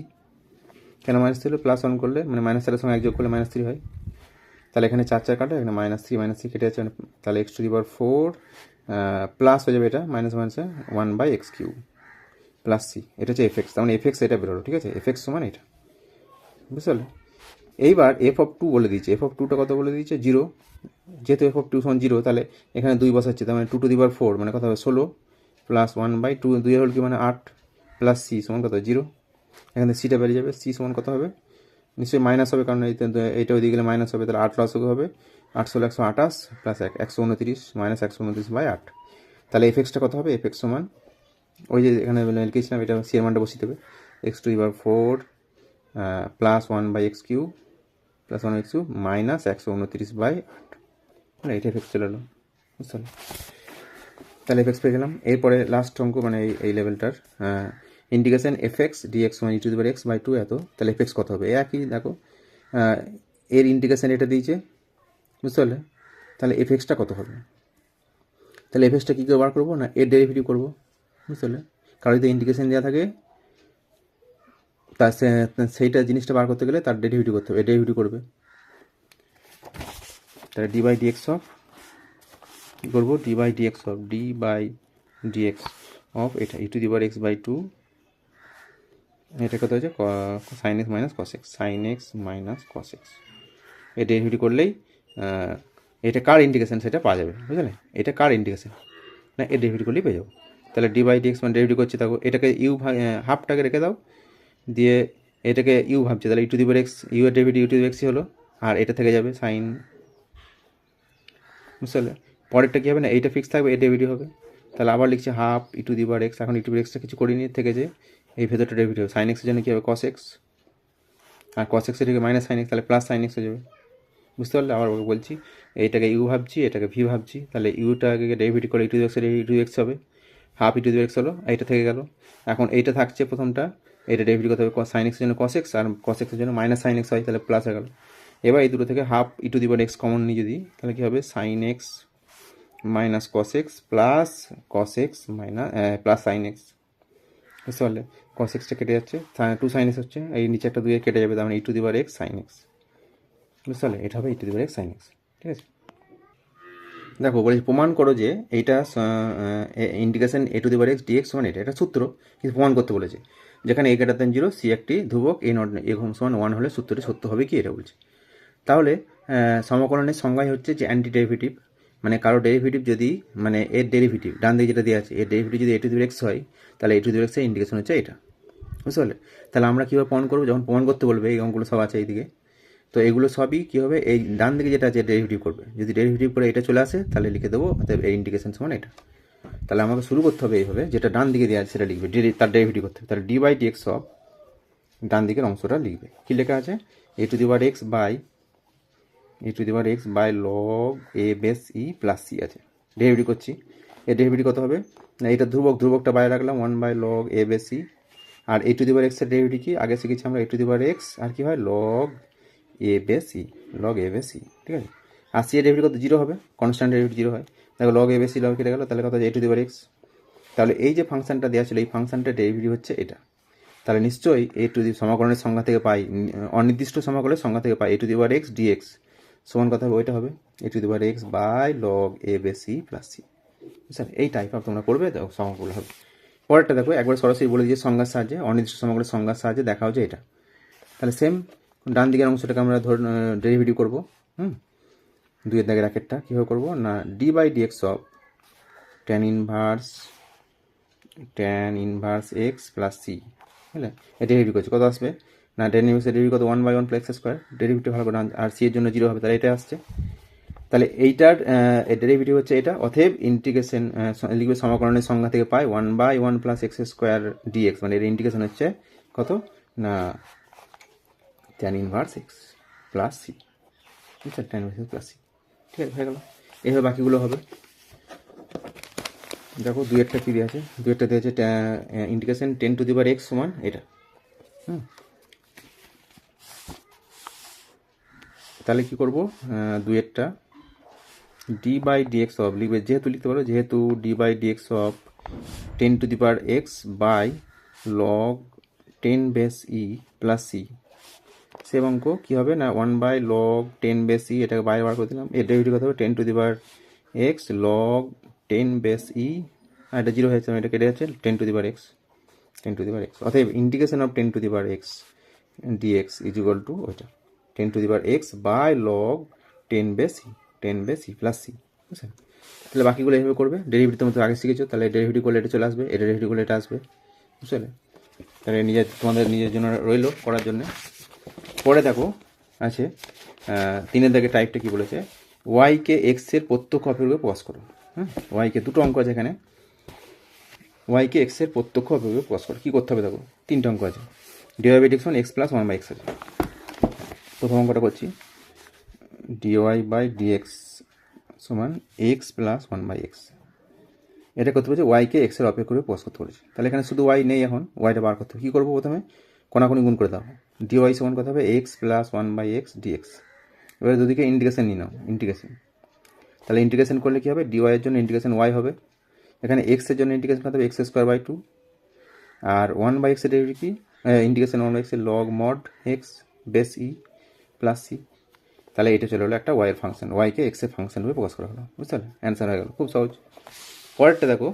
কেন -3 হলো, +1 করলে মানে -4 সঙ্গে 1 যোগ করলে -3 হয়, তাহলে এখানে 4 4 কাটে, এখানে -3 কেটে যাচ্ছে, তাহলে x⁴ প্লাস হয়ে যাবে, এটা মাইনাস 1/x³ প্লাস সি, এটা হচ্ছে এফ এক্স। তার মানে এফ এক্স এটা বেরোলো, ঠিক আছে, এফ এক্স সমান এটা, বুঝতে পারলে। এইবার f(2) বলে দিয়েছে, f(2)টা কত বলে দিয়েছে 0, যেহেতু f(2) সমান 0, তাহলে এখানে 2 বসাচ্ছে, তার মানে 2⁴ মানে কত হবে 16 প্লাস 1/2, 2 হল কি মানে 8 প্লাস সি সমান কত 0, এখানে সিটা বেরিয়ে যাবে, সি সমান কত হবে, নিশ্চয়ই মাইনাস হবে, কারণ এইটা ওইদিকে গেলে মাইনাস হবে, তাহলে 8 লসও হবে, 8 ষোলো 128 প্লাস 129 মাইনাস 129/8। তাহলে এফএক্সটা কত হবে? এফএক্স সমান ওই যে এখানে লিখেছিলাম, এটা সি এর মানটা বসিয়ে দেবে, x⁴ plus 1/x³ plus 1/x³ minus 129/8। মানে এটা এফএক্স চলে এলো, বুঝতে পারলে? তাহলে এফএক্স পেয়ে গেলাম। এরপরে লাস্ট অঙ্ক, মানে এই লেভেলটার ইন্টিগ্রেশন এফএক্স ডিএক্স মানে e⁴x/2 এত। তাহলে এফএক্স কত হবে? একই দেখো, এর ইন্টিগ্রেশন এটা দিয়েছে, বুঝতে পারলে? তাহলে এফএক্সটা কত হবে? তাহলে এফএক্সটা কী করে বার করবো? না এর ডেরিভেটিভ করবো, বুঝতে পারলে? কারণ যদি ইন্টিগ্রেশন দেওয়া থাকে তার সেইটা জিনিসটা বার করতে গেলে তার ডেরিভেটিভ করতে হবে, এর ডেরিভেটিভ করবে। তাহলে d/dx অফ কী করবো? d/dx অফ এটা e⁴x/2, এটা কত হচ্ছে? sin x minus cos x, এর ডেরিভেটিভ করলেই এটা কার ইন্টিগ্রেশন সেটা পাওয়া যাবে, বুঝলে? এটা কার ইন্টিগ্রেশন, না এর ডেরিভেটিভ করলেই পেয়ে যাবো। তাহলে d/dx মানে ডেরিভেটিভ করছি, দেখো এটাকে হাফটাকে রেখে দাও, দিয়ে এটাকে ইউ ভাবছে, তাহলে e⁴x, ইউ এর ডেরিভেটিভ e⁴x হলো, আর এটা থেকে যাবে সাইন, বুঝতে পারলে? পরেরটা কী হবে? না এইটা ফিক্স থাকবে, এর ডেরিভেটিভ হবে। তাহলে আবার লিখছে হাফ e⁴x, এখন e⁴xটা কিছু করিনি, থেকে যে এই ভেতরটা ডেরিভেটিভ সাইন এক্সের জন্য কী হবে? cos x, আর cos x এটাকে মাইনাস সাইন এক্স, তাহলে প্লাস সাইন এক্স হয়ে যাবে, বুঝতে পারলে? আবার বলছি, এইটাকে ইউ ভাবছি, এটাকে ভি ভাবছি, তাহলে ইউটাকে ডেরিভেটিভ করে e⁴x হবে, হাফ e⁴x হলো, এইটা থেকে গেল। এখন এইটা থাকছে প্রথমটা, এটা ডেরিভেটিভ করতে হবে সাইন এক্সের জন্য cos x, আর cos x এর জন্য মাইনাস সাইন এক্স হয়, তাহলে প্লাস হয়ে গেল। এবার এই দুটো থেকে হাফ e⁴x কমন নিই যদি, তাহলে কী হবে? Sine x minus cos x plus cos x minus plus sine x, বুঝতে পারলে? cos xটা কেটে যাচ্ছে, 2 sin x হচ্ছে, এই নিচে একটা 2 কেটে যাবে, তার মানে e⁴x sin x, বুঝতে পারলে? এটা হবে e⁴x sin x, ঠিক আছে? দেখো বলেছি প্রমাণ করো যে এইটা ইন্টিগ্রেশন a⁴x dx সমান এটা সূত্র, কিন্তু প্রমাণ করতে বলেছে যেখানে a>0 c একটি ধ্রুবক, a সমান 1 হলে সূত্রটি সত্য হবে কি, এটা বলছে। তাহলে সমকলনের সংজ্ঞাই হচ্ছে যে অ্যান্টি ডেরিভেটিভ, মানে কারো ডেরিভেটিভ যদি, মানে এর ডেরিভেটিভ ডান দিকে যেটা দেওয়া আছে, এর ডেরিভেটিভ যদি a⁴x হয়, তাহলে a⁴x এর ইন্টিগ্রেশন হচ্ছে এটা, বুঝতে পারলে? তাহলে আমরা কীভাবে প্রমাণ করবো? যখন প্রমাণ করতে বলবে, এই অঙ্কগুলো সব আছে এইদিকে, তো এগুলো সবই কী হবে? এই ডান দিকে যেটা আছে ডেরিভেটিভ করবে, যদি ডেরিভেটিভ করে এটা চলে আসে তাহলে লিখে দেবো অতএব এই ইন্টিগ্রেশন সমান এটা। তাহলে আমাকে শুরু করতে হবে এইভাবে, যেটা ডান দিকে দেওয়া আছে সেটা লিখবে, তার ডেরিভেটিভ করতে হবে। তাহলে d/dx অফ ডান দিকের অংশটা লিখবে, কী লেখা আছে? a⁴x by log a base e plus c আছে, ডেরিভেটিভ করছি। এর ডেরিভেটিভ কত হবে? না এটা ধ্রুবকটা বাইরে রাখলাম, 1/log a base E, R a⁴x এর ডেরিভেটিভ কি আগে শিখেছি আমরা, a⁴x আর কি হয়? log a বেস ই, ঠিক আছে? আর সি এর ডেরিভেটিভ কত? 0 হবে, কনস্ট্যান্ট ডেরিভেটিভ 0 হয়। দেখো log a base E log কেটে গেল, তাহলে কত? a⁴x। তাহলে এই যে ফাংশনটা দেওয়া ছিল, এই ফাংশনটার ডেরিভেটিভ হচ্ছে এটা। তাহলে নিশ্চয়ই সমাকলনের সংজ্ঞা থেকে পাই, অনির্দিষ্ট সমাকলনের সংজ্ঞা থেকে পাই a⁴x dx সমান কথা হবে, ওইটা হবে a⁴x by log a base e plus c. Sir এই টাইপ অফ তোমরা করবে, দেখো সমাকল হবে। পরেরটা দেখো, একবার সরাসরি বলে দিয়ে সংজ্ঞার সাহায্যে, অনির্দিষ্ট সমাকলের সংজ্ঞার সাহায্যে দেখা হচ্ছে এটা। তাহলে সেম ডান দিকের অংশটাকে আমরা ডেরিভেটিভ করবো, 2 দাগের রাকেটটা কীভাবে করবো? না d/dx of tan inverse x plus c, বুঝলে? এটা ডেরিভেটিভ করছে, কত আসবে? না tan ইনভার্স ডেরিভেটিভ কত? 1/1 প্লাস x স্কোয়ার, ডেরিভেটিভ ভালো করে, আর সি এর জন্য 0 হবে, তাহলে এটা আসছে। তাহলে এইটার ডেরিভেটিভ হচ্ছে এটা, অতএব ইন্টিগ্রেশন লিখবে সমাকলনের সংজ্ঞা থেকে পাই 1/1 প্লাস x স্কোয়ার dx, মানে এর ইন্টিগ্রেশন হচ্ছে কত? না tan inverse x plus c, বুঝছো? tan inverse x plus c, ঠিক আছে, হয়ে গেল। এইভাবে বাকিগুলো হবে। দেখো 2 কী দিয়ে আছে? 2 দিয়ে আছে ইন্টিগ্রেশন tan⁴x সমান এটা, তাহলে কী করবো? 2 d/dx অফ লিখবে, যেহেতু লিখতে পারো, যেহেতু d/dx of tan⁴x by log 10 base e plus c, সে অঙ্ক কী হবে? না 1/log 10 বেস ই, এটাকে বাইরে বার করে দিলাম, এর ডেরিভেটিভ কত হবে? tan⁴x log 10 বেস ই, আর এটা 0 হয়েছে, এটা কেটে যাচ্ছে, tan⁴x, অতএব integration of tan⁴x dx is equal to ওইটা tan⁴x by log 10 base e plus c, বুঝছেন? তাহলে বাকিগুলো এইভাবে করবে, ডেরিভেটিভ মতো আগে শিখেছো, তাহলে ডেরিভেটিভ করলে এটা চলে আসবে, এটা ডেরিভেটিভ করলে এটা আসবে, বুঝলে? তাহলে তোমাদের নিজের জন্য রইলো করার জন্য। পরে দেখো আছে 3 দাগের টাইপটা কী বলেছে? ওয়াইকে এক্সের প্রত্যক্ষ অপেক্ষকে প্রকাশ করো। হ্যাঁ, ওয়াইকে দুটো অঙ্ক আছে এখানে, ওয়াইকে এক্সের প্রত্যক্ষ অপেক্ষকে প্রকাশ করো। কী করতে হবে দেখো, তিনটে অঙ্ক আছে। ডিওয়াই বাই ডিএক্স সমান x plus one by x আছে। প্রথম অঙ্কটা করছি, ডিওয়াই বাই ডিএক্স সমান x plus one by x. এটা করতে বলছে ওয়াইকে এক্সের অপেক্ষক রূপে প্রকাশ করতে বলেছে। তাহলে এখানে শুধু ওয়াই নেই, এখন ওয়াইটা বার করতে হবে। কী করবো, প্রথমে কোনাকুনি গুণ করে দাও। ডিওয়াই সমান কথা হবে x plus one by x dx. এবারে দুদিকে ইন্টিগ্রেশন নিয়ে নাও, ইন্টিগ্রেশন। তাহলে ইন্টিগ্রেশন করলে কী হবে, ডিওয়াইয়ের জন্য ইন্টিগ্রেশন ওয়াই হবে, এখানে এক্সের জন্য ইন্টিগ্রেশন করতে হবে এক্স স্কোয়ার বাই টু, আর ওয়ান বাই এক্সের ডেরিভেটিভ কি, ইন্টিগ্রেশন ওয়ান বাই এক্সের log mod x base e plus c. তাহলে এটা চলে হলো একটা ওয়াইয়ের ফাংশন, ওয়াইকে এক্সের ফাংশন রূপে প্রকাশ করা হলো। বুঝতে পারলে, অ্যান্সার হয়ে গেল, খুব সহজ। পরেরটা দেখো,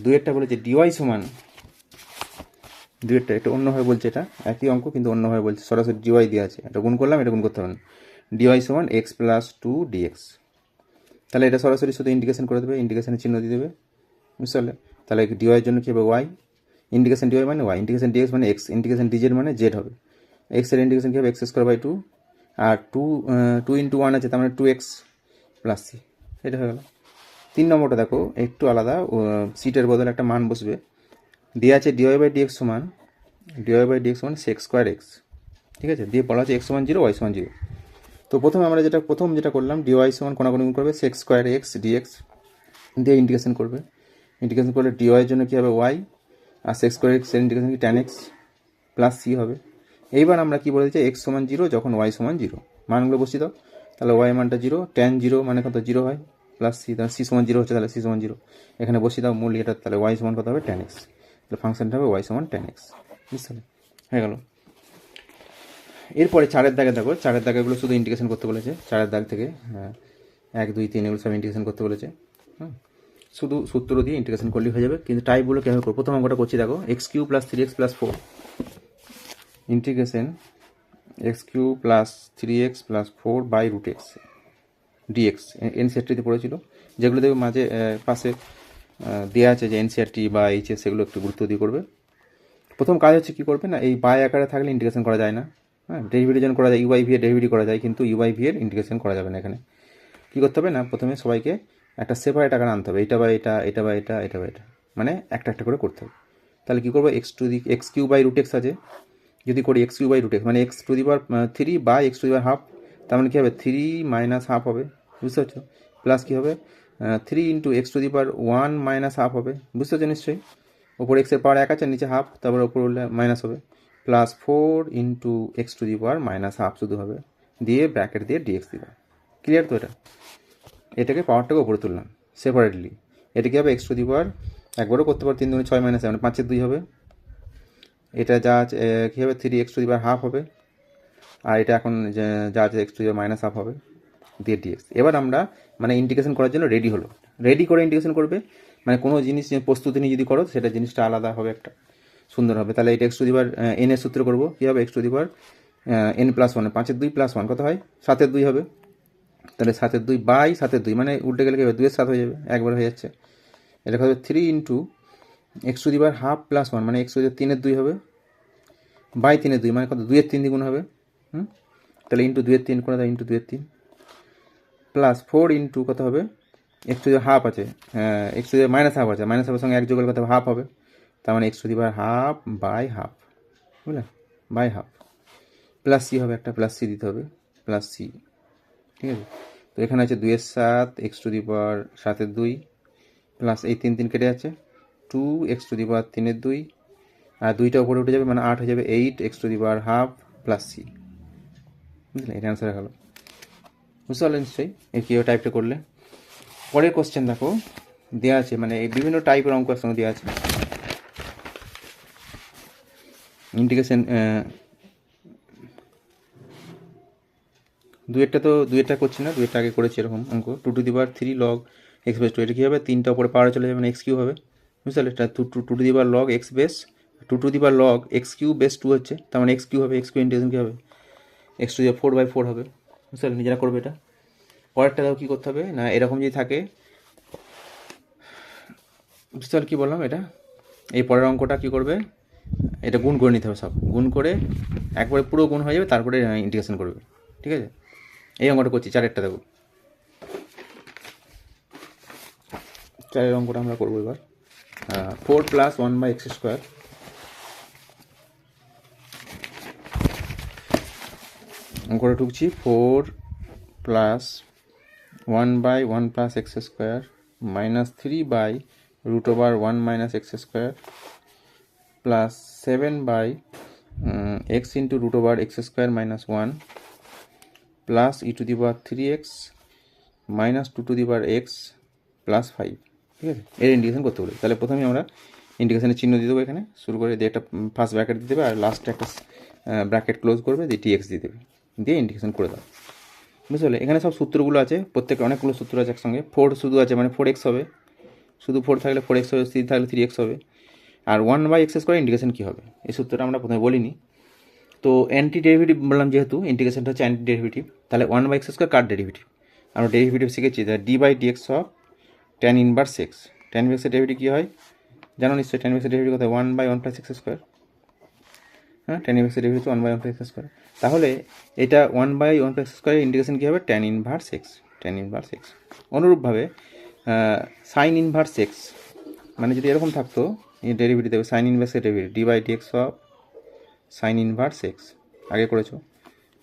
দুয়েরটা বলেছে ডিওয়াই সমান, দুয়েরটা এটা অন্যভাবে বলছে, এটা একই অঙ্ক কিন্তু অন্যভাবে বলছে, সরাসরি ডিওয়াই দেওয়া আছে, এটা গুণ করলাম, এটা গুণ করতে হবে না। ডিওয়াই সমান এক্স প্লাস টু ডিএক্স। তাহলে এটা সরাসরি শুধু ইন্টিগ্রেশন করে দেবে, ইন্টিগ্রেশনের চিহ্ন দিয়ে দেবে। বুঝতে পারলে, তাহলে ডিওয়াইয়ের জন্য কী হবে, ওয়াই ইন্টিগ্রেশন ডিওয়াই মানে ওয়াই, ইন্টিগ্রেশন ডিএক্স মানে এক্স, ইন্টিগ্রেশন ডিজেড মানে জেড হবে। এক্সের ইন্টিগ্রেশন কী হবে, এক্স স্কোয়ার বাই টু, আর টু ইন্টু ওয়ান আছে, তার মানে টু এক্স প্লাস সি। এটা হয়ে গেল। 3 নম্বরটা দেখো একটু আলাদা, সিটের বদলে একটা মান বসবে। দেওয়া আছে ডিওয়াই বাই ডিএক্স সমান সেক্স স্কোয়ার এক্স, ঠিক আছে, দিয়ে বলা আছে এক্স সমান জিরো, ওয়াই সমান জিরো। তো প্রথমে আমরা যেটা করলাম, ডিওয়াই সমান কোনাকুনি গুণ করবে সেক্স স্কোয়ার এক্স ডিএক্স, দিয়ে ইন্টিগ্রেশন করবে। ইন্টিগ্রেশন করলে ডিওয়াইয়ের জন্য কী হবে ওয়াই, আর সেক্স স্কোয়ার এক্সের ইন্টিগ্রেশন কি ট্যান এক্স প্লাস সি হবে। এইবার আমরা কী বলেছি, এক্স সমান জিরো যখন ওয়াই সমান জিরো, মানগুলো বসিয়ে দাও। তাহলে ওয়াই মানটা জিরো, ট্যান জিরো মানে কত, জিরো হয়, প্লাস সি, তাহলে সি সমান জিরো হচ্ছে, তাহলে সি সমান জিরো এখানে বসিয়ে দাও মূল এটা, তাহলে ওয়াই সমান কত হবে ট্যান এক্স, তাহলে ফাংশনটা হবে ওয়াই সমান ট্যান এক্স। বুঝতে পারলে, হয়ে গেল। এরপরে চারের দাগে দেখো, চারের দাগেগুলো শুধু ইন্টিগ্রেশন করতে বলেছে, চারের দাগ থেকে 1 2 3 এগুলো সব ইন্টিগ্রেশন করতে বলেছে। হ্যাঁ, শুধু সূত্র দিয়ে ইন্টিগ্রেশন করলেই হয়ে যাবে। কিন্তু টাইপগুলো কীভাবে করবো, প্রথম অঙ্কটা করছি দেখো, x cube plus 3x plus 4 integration x cube plus 3x plus 4 by root x dx. এনসিআরটিতে পড়েছিল, যেগুলো দেখবে মাঝে পাশে দেওয়া আছে যে এনসিআরটি বা এইচএস, সেগুলো একটু গুরুত্ব দিয়ে করবে। প্রথম কাজ হচ্ছে কী করবে না, এই বাই আকারে থাকলে ইন্টিগ্রেশন করা যায় না। হ্যাঁ, ডেরিভেটিভ যেন করা যায়, ইউআই ভি এর ডেরিভেটিভ করা যায়, কিন্তু ইউআই ভি এর ইন্টিগ্রেশন করা যাবে না। এখানে কী করতে হবে না, প্রথমে সবাইকে একটা সেপারেট আকারে আনতে হবে, এটা বা এটা, এটা বা এটা, এটা বা এটা, মানে একটা একটা করে করতে হবে। তাহলে কী করবো, x cube by root x আছে, যদি করি x cube by root x মানে x to the power 3 by x to the power half, তার মানে কী হবে 3 মাইনাস হাফ হবে। বুঝতে পারছো, প্লাস কী হবে 3 into x to the power 1 minus half হবে। বুঝতে পারছো নিশ্চয়ই, ওপরে এক্সের পাওয়ার 1 আছে, নিচে হাফ, তারপর ওপর মাইনাস হবে, plus 4 into x to the power minus half শুধু হবে, দিয়ে ব্র্যাকেট দিয়ে ডিএক্স দিবা। ক্লিয়ার তো এটা, এটাকে পাওয়ারটাকে ওপরে তুললাম সেপারেটলি। এটা কী হবে, এক্স টু দি পাওয়ার একবারও করতে পারো, 3 2 6 মাইনাস 7 5 2 হবে। এটা যা আছে কী হবে, 3 x to the power half হবে, আর এটা এখন যা আছে x to the power minus half হবে, দিয়ে ডিএক্স। এবার আমরা মানে ইন্টিগ্রেশন করার জন্য রেডি হলো, রেডি করে ইন্টিগ্রেশন করবে, মানে কোনো জিনিস প্রস্তুতি নিয়ে যদি করো সেটা জিনিসটা আলাদা হবে, একটা সুন্দর হবে। তাহলে এটা x to the power n এর সূত্র করবো, কী হবে, x to the power n plus 1, 5 2 plus 1 কত হয়, 7 2 হবে। তাহলে 7 2 বাই 7 2 মানে উল্টে গেলে কী হবে, 2 7 হয়ে যাবে, একবার হয়ে যাচ্ছে। এটা হবে 3 into x to the power half plus 1 মানে এক্স টু দি 3 2 হবে, বাই 3 2 মানে কত, 2 3 দ্বিগুণ হবে। তাহলে ইন্টু 2 3 করে দাও, ইন্টু 2 3 প্লাস 4 ইন্টু কত হবে, এক্স টু দি হাফ আছে, x to the minus half আছে, মাইনাস হাফের সঙ্গে এক যোগ কত হাফ হবে, তার মানে x to the power half by half, বুঝলে, বাই হাফ, প্লাস সি হবে, একটা প্লাস সি দিতে হবে, প্লাস সি, ঠিক আছে। তো এখানে আছে 2 7 x to the power 7 2 plus এই 3 3 কেটে যাচ্ছে, 2 এক্স টু দি পাওয়ার 3 2, আর 2টা উপরে উঠে যাবে মানে 8 হয়ে যাবে, 8 x to the power half plus c. বুঝলে, এটা অ্যান্সার গেল। বুঝতে পারলেন নিশ্চয়ই এই কীভাবে টাইপটা করলে। পরের কোশ্চেন দেখো, দেওয়া আছে মানে এই বিভিন্ন টাইপের অঙ্ক একসঙ্গে দেওয়া আছে। ইন্টিগ্রেশন দুয়েরটা করছি না, দুয়েরটা আগে করেছি এরকম অঙ্ক, 2 to the power 3 log x base 2, এটা কী হবে, 3টা উপরে পাওয়ারে চলে যাবে মানে এক্স কিউ হবে। বুঝতে পারলে, এটা 2 to the power log x base 2 to the power log x cube base 2 হচ্ছে, তার মানে এক্স কিউ হবে, এক্স কিউ ইন্টিগ্রেশন কী হবে, x to the power 4 by 4 হবে। বুঝতে পারলে, নিজেরা করবে এটা। পরেরটা দাও কী করতে হবে না, এরকম যদি থাকে, বুঝতে পারলে কী বললাম, এটা এই পরের অঙ্কটা কী করবে, এটা গুণ করে নিতে হবে, সব গুণ করে একবারে পুরো গুণ হয়ে যাবে, তারপরে ইন্টিগ্রেশন করবে, ঠিক আছে। এই অঙ্কটা করছি, চারেরটা দেখো, 4 অঙ্কটা আমরা করবো এবার। 4 + 1/x², অঙ্কটা ঢুকছি। 4 + 1/1 + x² - 3/√1 - x² plus 7/x into √x² - 1 plus e⁻3x - 2x plus 5, ঠিক আছে? এর ইন্টিগ্রেশন করতে বলে। তাহলে প্রথমে আমরা ইন্টিগ্রেশনের চিহ্ন দিয়ে দেবো এখানে, শুরু করে দিয়ে একটা ফার্স্ট ব্র্যাকেট দিয়ে দেবে আর লাস্টে একটা ব্র্যাকেট ক্লোজ করবে, দিয়ে dx দিয়ে দেবে, দিয়ে ইন্টিগ্রেশন করে দাও। বুঝতে পারলে? এখানে সব সূত্রগুলো আছে, প্রত্যেকে অনেকগুলো সূত্র আছে একসঙ্গে। 4 শুধু আছে মানে 4x হবে, শুধু 4 থাকলে 4x হবে, 3 থাকলে 3x হবে। আর 1/x² ইন্টিগ্রেশন কী হবে এই সূত্রটা আমরা প্রথমে বলিনি। তো অ্যান্টি ডেরিভেটিভ বললাম, যেহেতু ইন্টিগ্রেশনটা হচ্ছে অ্যান্টি ডেরিভেটিভ, তাহলে 1/x² কার ডেরিভেটিভ? আমরা ডেরিভেটিভ শিখেছি, d/dx of tan inverse x। tan ইনভার্সের ডেরিভেটিভ কী হয় জানো নিশ্চয়ই? tan ইনভার্সের ডেরিভেটিভ কত? 1/1 + x²। হ্যাঁ, tan ইনভার্সের ডেরিভেটিভ 1/1 + x²। তাহলে এটা 1/1 + x² ইন্টিগ্রেশন কী হবে? tan inverse x, tan inverse x। অনুরূপভাবে সাইন ইনভার্স x, মানে যদি এরকম থাকতো এই ডেরিভেটিভ দেবে সাইন ইনভার্সের derivative d/dx of sine inverse x, আগে করেছো,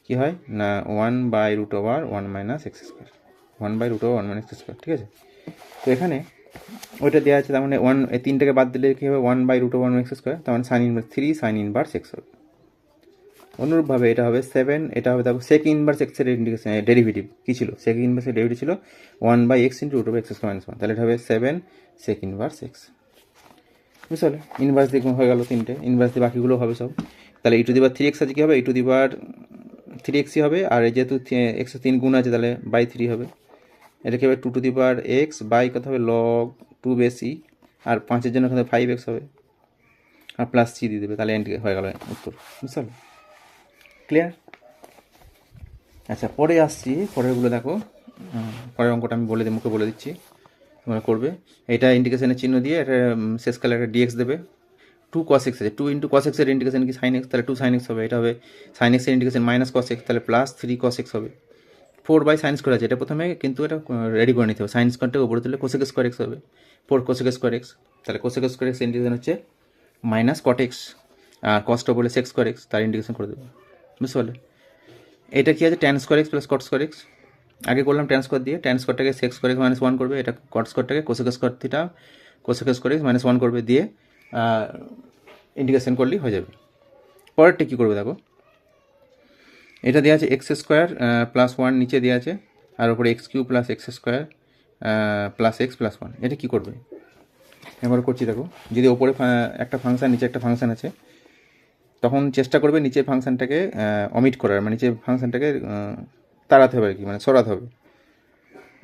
কী হয় না 1/√1 - x², 1/√1 - x², ঠিক আছে? তো এখানে ওইটা দেওয়া আছে, তার মানে 1, এই 3টাকে বাদ দিলে কী হবে? 1/√1 - x², তার মানে sign inverse 3 sign inverse x হবে। অনুরূপভাবে এটা হবে 7, এটা হবে দেখো সেক ইনভার্স x এর ইন্টিগ্রেশন ডেরিভেটিভ কী ছিল? সেক ইনভার্সের ডেরিভেটিভ ছিল 1/x × √x² - 1, তাহলে এটা হবে 7 সেক ইনভার্স x। বুঝতে পারলে? ইনভার্স দিয়ে হয়ে গেল 3টে, ইনভার্স দিয়ে বাকিগুলো হবে সব। তাহলে e⁻3x আছে, কী হবে? e⁻3x হবে, আর যেহেতু x 3 গুণ আছে তাহলে /3 হবে। এটা কী হবে? 2x বাই কত হবে? log 2 বেশি, আর 5-এর জন্য এখানে 5x হবে, আর প্লাস c দিয়ে দেবে, তাহলে হয়ে গেল উত্তর। বুঝতে পারলে? ক্লিয়ার? আচ্ছা, পরে আসছি, পরেরগুলো দেখো। পরের অঙ্কটা আমি মুখে বলে দিচ্ছি, তোমরা করবে। এটা ইন্টিগ্রেশনের চিহ্ন দিয়ে এটা শেষকালে একটা dx দেবে। 2 cos x আছে, 2 × cos x এর ইন্টিগ্রেশন কি sin x, তাহলে 2 sin x হবে। এটা হবে sin x এর ইন্টিগ্রেশন -cos x, তাহলে +3 cos x হবে। 4/sin² আছে, এটা প্রথমে কিন্তু এটা রেডি করে নিতে হবে। sin²টাকে উপরে তুলে cosec² x হবে, 4 cosec² x, তাহলে cosec² x ইন্টিগ্রেশন হচ্ছে -cot x, আর cosটা বলে sec² x, তার ইন্টিগ্রেশন করে দেবে। বুঝতে পারলে? এটা কি আছে? tan² x + cot² x। আগে করলাম tan² দিয়ে, tan²টাকে sec² x - 1 করবে, এটা cot²টাকে cosec² θ cosec² x - 1 করবে, দিয়ে ইন্টিগ্রেশন করলেই হয়ে যাবে। পরেরটা কী করবে দেখো, এটা দেওয়া আছে x² + 1 নিচে দেওয়া আছে, আর উপরে x³ + x² + x + 1। এটা কী করবে এবার করছি দেখো। যদি ওপরে একটা ফাংশান, নিচে একটা ফাংশান আছে, তখন চেষ্টা করবে নিচের ফাংশানটাকে অমিট করার, মানে নিচের ফাংশানটাকে তাড়াতে হবে আর কি, মানে সরাতে হবে,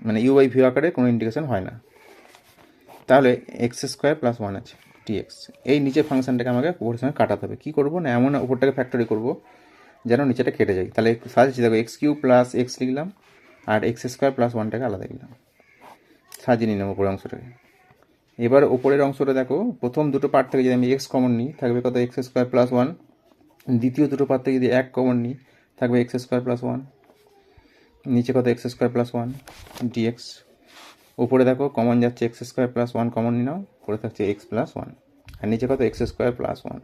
মানে u/v আকারে কোনো ইন্টিগ্রেশন হয় না। তাহলে x² + 1 আছে dx, এই নিচের ফাংশানটাকে আমাকে উপরের সঙ্গে কাটাতে হবে। কী করবো না, এমন উপরটাকে ফ্যাক্টরি করবো যেন নিচেটা কেটে যায়। তাহলে সাজিয়েছি দেখো, x³ + x লিখলাম, আর x² + 1টাকে আলাদা লিখলাম, সাজিয়ে নিলাম উপরের অংশটাকে। এবার ওপরের অংশটা দেখো, প্রথম দুটো পার্ট থেকে যদি আমি x কমন নিই থাকবে কত? x² + 1। দ্বিতীয় দুটো পার্ট থেকে যদি 1 কমন নিই থাকবে x² + 1। নিচে কত? x² + 1 dx। উপরে দেখো কমন যাচ্ছে x² + 1 কমন নিয়ে নাও, পরে থাকছে x + 1, আর নিচে কত? x² + 1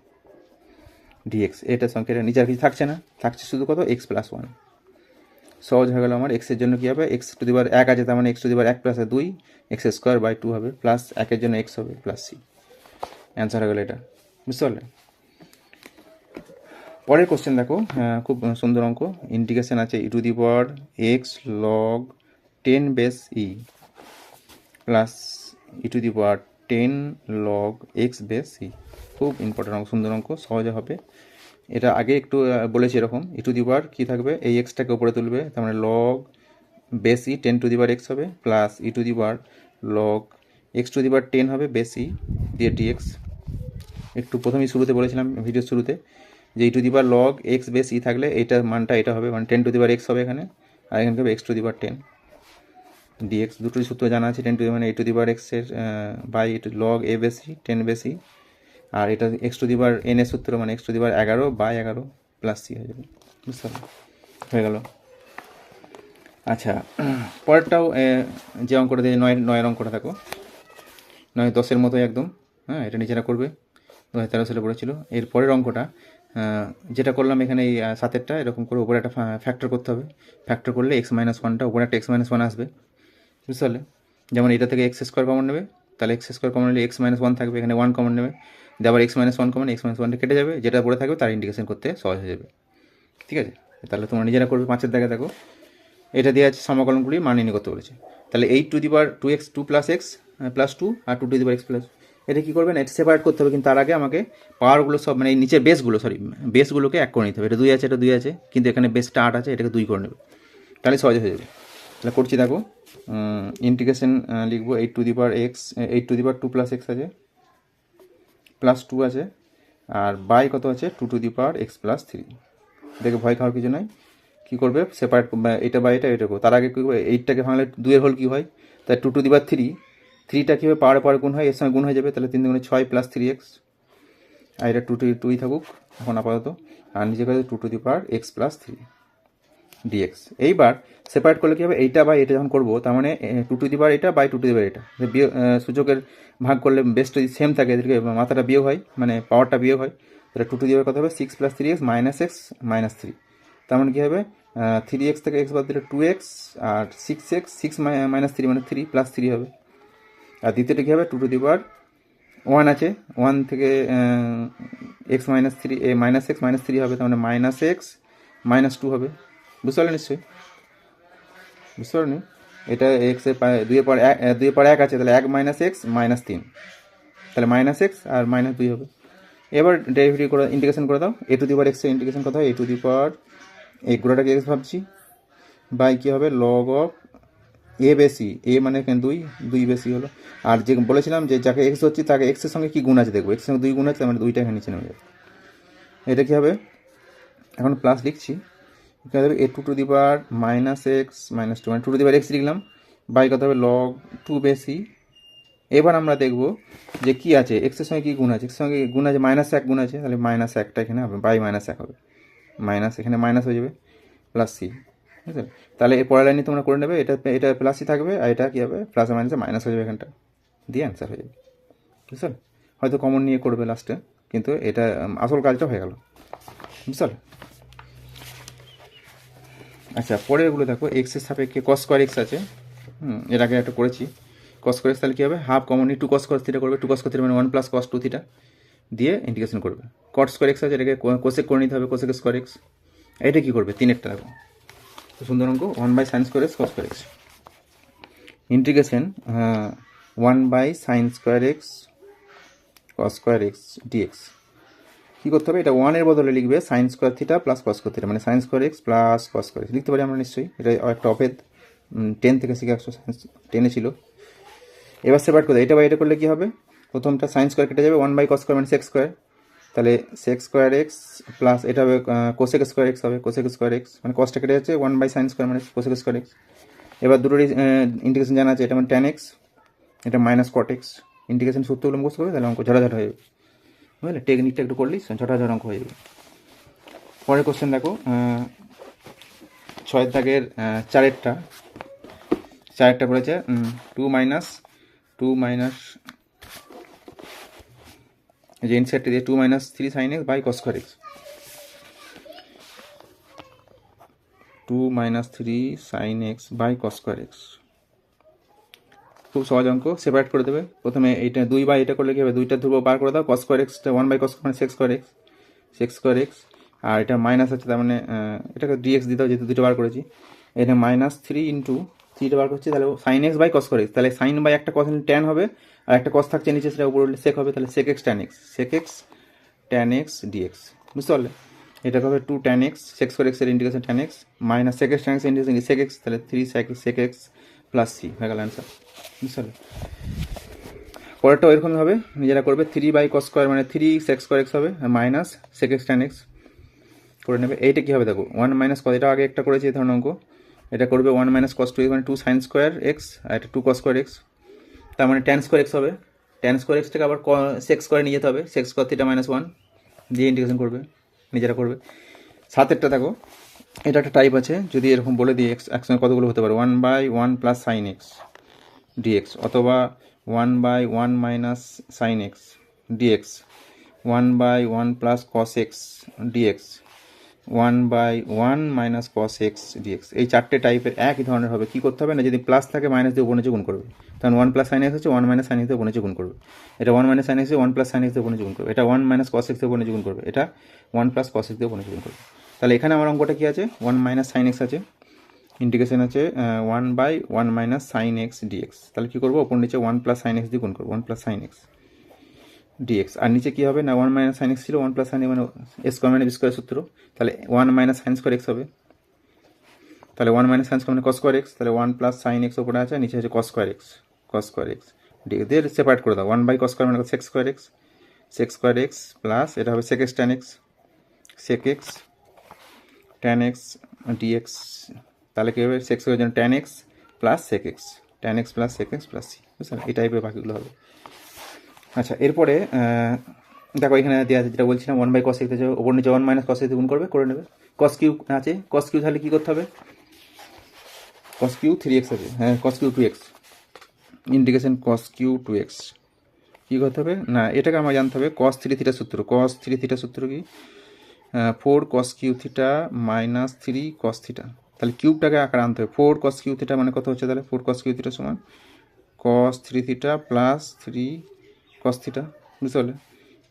dx। এটা সংখ্যাটা নিচে আর কিছু থাকছে না, থাকছে শুধু কত? x + 1। সহজ হয়ে গেল আমার। এক্সের জন্য কী হবে? x⁻1 আছে, তার মানে x⁻1 + 2 x² / 2 হবে, প্লাস 1-এর জন্য x হবে, প্লাস c। অ্যান্সার হয়ে গেল এটা। বুঝতে পারলে? পরের কোশ্চেন দেখো, খুব সুন্দর অঙ্ক। ইন্টিগ্রেশন আছে e⁻x log 10 base e plus e⁻10 log x base e। খুব ইম্পর্টেন্ট অঙ্ক, সুন্দর অঙ্ক, সহজে হবে। এটা আগে একটু বলেছি এরকম, কী থাকবে? এই এক্সটাকে উপরে তুলবে, তার মানে log বেস e 10⁻x হবে, প্লাস e⁻log x⁻10 হবে বেস e দিয়ে dx। একটু প্রথমেই শুরুতে বলেছিলাম, ভিডিওর শুরুতে, যে e⁻log x বেস e থাকলে এইটার মানটা এটা হবে, মানে 10⁻x হবে এখানে, আর এখানে হবে x⁻10 dx। দুটোই সূত্র জানা আছে, 10 মানে e⁻x এর by log a base e 10 base e, আর এটা x⁻n এর সূত্র, মানে x⁻11/11 প্লাস c হয়ে যাবে। বুঝতে পারলে? হয়ে গেল। আচ্ছা, পরেরটাও যে অঙ্কটা দিয়ে 9-এর অঙ্কটা থাকো, নয় 10-এর মতো একদম। হ্যাঁ, এটা নিজেরা করবে, 2013 সালে পড়েছিল। এর পরের অঙ্কটা যেটা করলাম এখানে এই 7-এরটা এরকম করে উপরে একটা ফ্যাক্টর করতে হবে। ফ্যাক্টর করলে x-1টা উপরে একটা x-1 আসবে, বুঝতে পারলে? যেমন এটা থেকে এক্স স্কোয়ার কমন নেবে, তাহলে এক্স স্কোয়ার কমন নিলে x-1 থাকবে, এখানে 1 কমন নেবে, দিয়ে আবার x-1 কমন, x-1টা কেটে যাবে, যেটা পড়ে থাকবে তার ইন্ডিকেশন করতে সহজ হয়ে যাবে। ঠিক আছে, তাহলে তোমরা নিজেরা করবে। 5-এর দাগে দেখো, এটা দেওয়া আছে সমাকলনগুলি মান নির্ণয় করতে বলেছে। তাহলে 8 2x 2 প্লাস এক্স প্লাস 2 আর 2 x প্লাস, এটা কী করবে না, এটা সেপারেট করতে হবে, কিন্তু তার আগে আমাকে পাওয়ারগুলো সব মানে এই নিচের বেসগুলোকে এক করে নিতে হবে। এটা 2 আছে, এটা 2 আছে, কিন্তু এখানে বেসটা 8 আছে, এটাকে 2 করে নেবে, তাহলে সহজ হয়ে যাবে। তাহলে করছি দেখো, ইন্টিগ্রেশন লিখবো 8 2 প্লাস এক্স আছে, প্লাস 2 আছে, আর বাই কত আছে 2 x প্লাস 3। দেখে ভয় খাওয়ার কিছু নয়। কী করবে, সেপারেট এটা বা এটা করবো। তার আগে কী করবে, 8টাকে ভাঙলে 2-এর হোল কী হয়, তাই 2 3টা কী হবে, পাওয়ারে গুণ হয়, এর সঙ্গে গুণ হয়ে যাবে, তাহলে 3 2 6 প্লাস 3x, আর এটা 2 থাকুক এখন আপাতত, আর নিচে করে 2 x প্লাস 3 dx। এইবার সেপারেট করলে কী হবে, এইটা বা এটা যখন করবো, তার মানে 2 এটা বাই 2 এটা সূচকের ভাগ করলে বেসটা যদি সেম থাকে, এদেরকে মাথাটা বিয়োগ হয়, মানে পাওয়ারটা বিয়োগ হয়, তাহলে 2 কত হবে 6 plus 3x minus x minus 3। তার মানে কী হবে, 3x থেকে x বাদ দিলে 2x, আর 6x 6 মাইনাস 3 মানে 3 প্লাস 3 হবে। আর দ্বিতীয়টা কী হবে, 2 আছে, 1 থেকে x minus 3 minus x minus 3 হবে, তার মানে মাইনাস এক্স মাইনাস 2 হবে। বুঝতে পারলে নিশ্চয়ই? বুঝতে পারনি? এটা এক্সের 2-এর পর 1 আছে, তাহলে 1 মাইনাস এক্স মাইনাস 3, তাহলে মাইনাস এক্স আর মাইনাস 2 হবে। এবার ডেরিভেটিভ করে ইন্টিগ্রেশন করে দাও, x এর ইন্টিগ্রেশন কত হয়, এই গোড়াটাকে এক্স ভাবছি, বাই কী হবে লগ অফ এ বেশি, এ মানে কেন 2 বেশি হলো। আর যে বলেছিলাম যে যাকে এক্স হচ্ছে তাকে এক্সের সঙ্গে কী গুণ আছে দেখবো, এক্সের সঙ্গে 2 গুণ আছে, মানে 2টা এখানে নিচে নেমে যাবে। এটা কী হবে, এখন প্লাস লিখছি, কী হবে a2 মাইনাস এক্স মাইনাস 2, মানে 2 x লিখলাম, বাই কত হবে লগ 2 বেশি। এবার আমরা দেখব যে কী আছে, এক্সের সঙ্গে কী গুণ আছে, এক্সের সঙ্গে গুণ আছে -1 গুণ আছে, তাহলে -1টা এখানে হবে, বাই -1 হবে, মাইনাস এখানে মাইনাস হয়ে যাবে, প্লাস সি। বুঝতে, তাহলে এই পরের লাইনে তোমরা করে নেবে, এটা প্লাসই থাকবে, আর এটা কী হবে প্লাসে মাইনাসে মাইনাস হয়ে যাবে, এখানটা দিয়ে অ্যান্সার হয়ে যাবে। বুঝতে, হয়তো কমন নিয়ে করবে লাস্টে, কিন্তু এটা আসল কাজটা হয়ে গেল। বুঝতে। আচ্ছা, পরেরগুলো দেখো, এক্সের সাপেক্ষে কস স্কোয়ার এক্স আছে, এর আগে একটা করেছি কস স্কোয়ার এক্স, তাহলে কী হবে হাফ কমন নিয়ে 2 cos স্কোয়ার থিটা করবে, 2 cos স্কোয়ার থিটা মানে 1 প্লাস cos 2 থিটা দিয়ে ইন্টিগ্রেশন করবে। কট স্কোয়ার এক্স আছে, এটাকে কোসেক করে নিতে হবে, কোসেক স্কোয়ার এক্স। এটা কী করবে, 3-এরটা দেখো, তো সুন্দর অঙ্ক, 1/sin square x cos square x integration 1/sin square x cos square x dx. কী করতে হবে, এটা 1-এর বদলে লিখবে sine square theta plus cos square theta, মানে sine square x plus cos square x লিখতে পারি আমরা নিশ্চয়ই, এটা একটা অভেদ 10 থেকে শিখে আসছো, সায়েন্স 10-এ ছিল। এবার সেপারেট করে এটা বা এটা করলে কী হবে, প্রথমটা সাইন স্কোয়ার কেটে যাবে, 1/cos স্কোয়ার মানে সেক স্কোয়ার, তাহলে সেক স্কোয়ার এক্স প্লাস এটা হবে কোসেক স্কোয়ার এক্স হবে, কোসেক স্কোয়ার এক্স মানে কসটা কেটে যাচ্ছে, 1/sin স্কোয়ার মানে কোসেক স্কোয়ার এক্স। এবার দুটোরই ইন্টিগ্রেশন জানা আছে, এটা মানে tan x, এটা মাইনাস কট এক্স। ইন্টিগ্রেশন সূত্রগুলো মুখস্থ করবে, তাহলে অঙ্ক ঝটাঝট হয়ে যাবে, বুঝলে? টেকনিকটা একটু করলেই ঝটাঝট অঙ্ক হয়ে যাবে। পরের কোশ্চেন দেখো, 6 দাগের 4-এরটা বলেছে 2 মাইনাস যে ইনসাইডটা দিয়ে 2 - 3 sin x by cos square x, 2 - 3 sin x by cos square x. খুব সহজ অঙ্ক, সেপারেট করে দেবে। প্রথমে এইটা 2 বাই এটা করলে কী হবে, 2টা ধ্রুব বার করে দাও, cos স্কোয়ার এক্সটা 1/cos মানে সেক স্কোয়ার এক্স, আর এটা মাইনাস আছে, তার মানে এটাকে ডিএক্স দিতে হবে, যেহেতু 2টা বার করেছি। এটা -3 × 3টা বার করছি, তাহলে sin x by cos square x, তাহলে সাইন বাই একটা cos ট্যান হবে, আর একটা cos থাকছে নিচে, সেটা উপর উঠলে সেক হবে, তাহলে sec x tan x dx। বুঝতে পারলে? এটা হবে 2 tan x sec স্কোয়ার এক্সের integration tan x minus sec x tan x integration sec x, তাহলে 3 sec x প্লাস c হয়ে গেল অ্যান্সার। বুঝতে পারলে? পরেরটা এরকমই হবে, নিজেরা করবে, 3/cos স্কোয়ার মানে 3 sec স্কোয়ার এক্স হবে, আর minus sec x tan x করে নেবে। এইটা কী হবে দেখো, 1 - cos, এটা আগে একটা করেছি এই ধরনের অঙ্ক, এটা করবে 1 - cos 2 মানে 2 sin স্কোয়ার এক্স, আর এটা 2 cos স্কোয়ার এক্স, তার মানে tan স্কোয়ার এক্স হবে। tan স্কোয়ার এক্সটাকে আবার sec স্কোয়ার নিয়ে যেতে হবে, sec স্কোয়ার থিটা -1 দিয়ে ইন্টিগ্রেশন করবে, নিজেরা করবে। 7-এরটা দেখো, এটা একটা টাইপ আছে, যদি এরকম বলে দিই একসঙ্গে কতগুলো হতে পারে, 1/1 + sin x dx, অথবা 1/1 minus sine x dx, 1/1 plus cos x dx, 1/1 minus cos x dx. এই চারটে টাইপের একই ধরনের হবে। কী করতে হবে না, যদি প্লাস থাকে মাইনাস দিয়ে উপর নিচে গুণ করবে। তখন 1 প্লাস সাইন এক্স হচ্ছে 1 মাইনাস সাইন এক্স দিয়ে উপর নিচে গুণ করবে। এটা 1 minus sine x 1 plus sine x দিয়ে উপর নিচে গুণ করবে। এটা 1 মাইনাস কস এক্স দিয়ে উপর নিচে গুণ করবে। এটা 1 প্লাস কস এক্স দিয়ে উপর নিচে গুণ করবে। তাহলে এখানে আমার অঙ্কটা কী আছে, 1 মাইনাস সাইন এক্স আছে, ইন্টিগ্রেশন আছে 1/1 মাইনাস সাইন এক্স ডিএক্স। তাহলে কী করবো, ওপর নিচে 1 প্লাস সাইন এক্স দিয়ে গুণ করবো, 1 প্লাস সাইন এক্স ডিএক্স। আর নিচে কী হবে না, 1 মাইনাস সাইন এক্স ছিল, 1 প্লাস সাইন মানে এ স্কোয়ার মানে বি স্কোয়ার সূত্র। তাহলে 1 মাইনাস সাইন স্কোয়ার এক্স হবে। তাহলে 1 মাইনাস সাইন স্কোয়ার মানে কস স্কোয়ার এক্স। তাহলে 1 প্লাস সাইন এক্স ওপরে আছে, নিচে হচ্ছে cos square x, cos square x dx দিয়ে সেপারেট করে দাও। 1/cos স্কোয়ার মানে sec square x, sec square x plus এটা হবে sec x tan x, sec x tan x dx. তাহলে কী হবে, সেক স্কোয়ারের জন্য tan x plus sec x, tan x plus sec x plus c, বুঝলেন? এই টাইপের বাকিগুলো হবে। আচ্ছা, এরপরে দেখো এখানে দেওয়া আছে যেটা বলছিলাম, 1/cos এক্স আছে, ওপর নিচে 1 মাইনাস কস এক্স গুণ করবে, করে নেবে। কস কিউ আছে, কস কিউ তাহলে কী করতে হবে, কস কিউ 3x আছে, হ্যাঁ cos cube 2x, integration cos cube 2x। কী করতে হবে না, এটাকে আমার জানতে হবে cos 3 থিটা সূত্র। cos 3 থিটা সূত্র কি, 4 cos cube theta minus 3 cos theta. তাহলে কিউবটাকে আকার আনতে হবে। 4 cos কিউ থিটা মানে কত হচ্ছে, তাহলে 4 cos কিউ থিটা সমান cos 3 theta plus 3 cos theta, বুঝতে পারলে?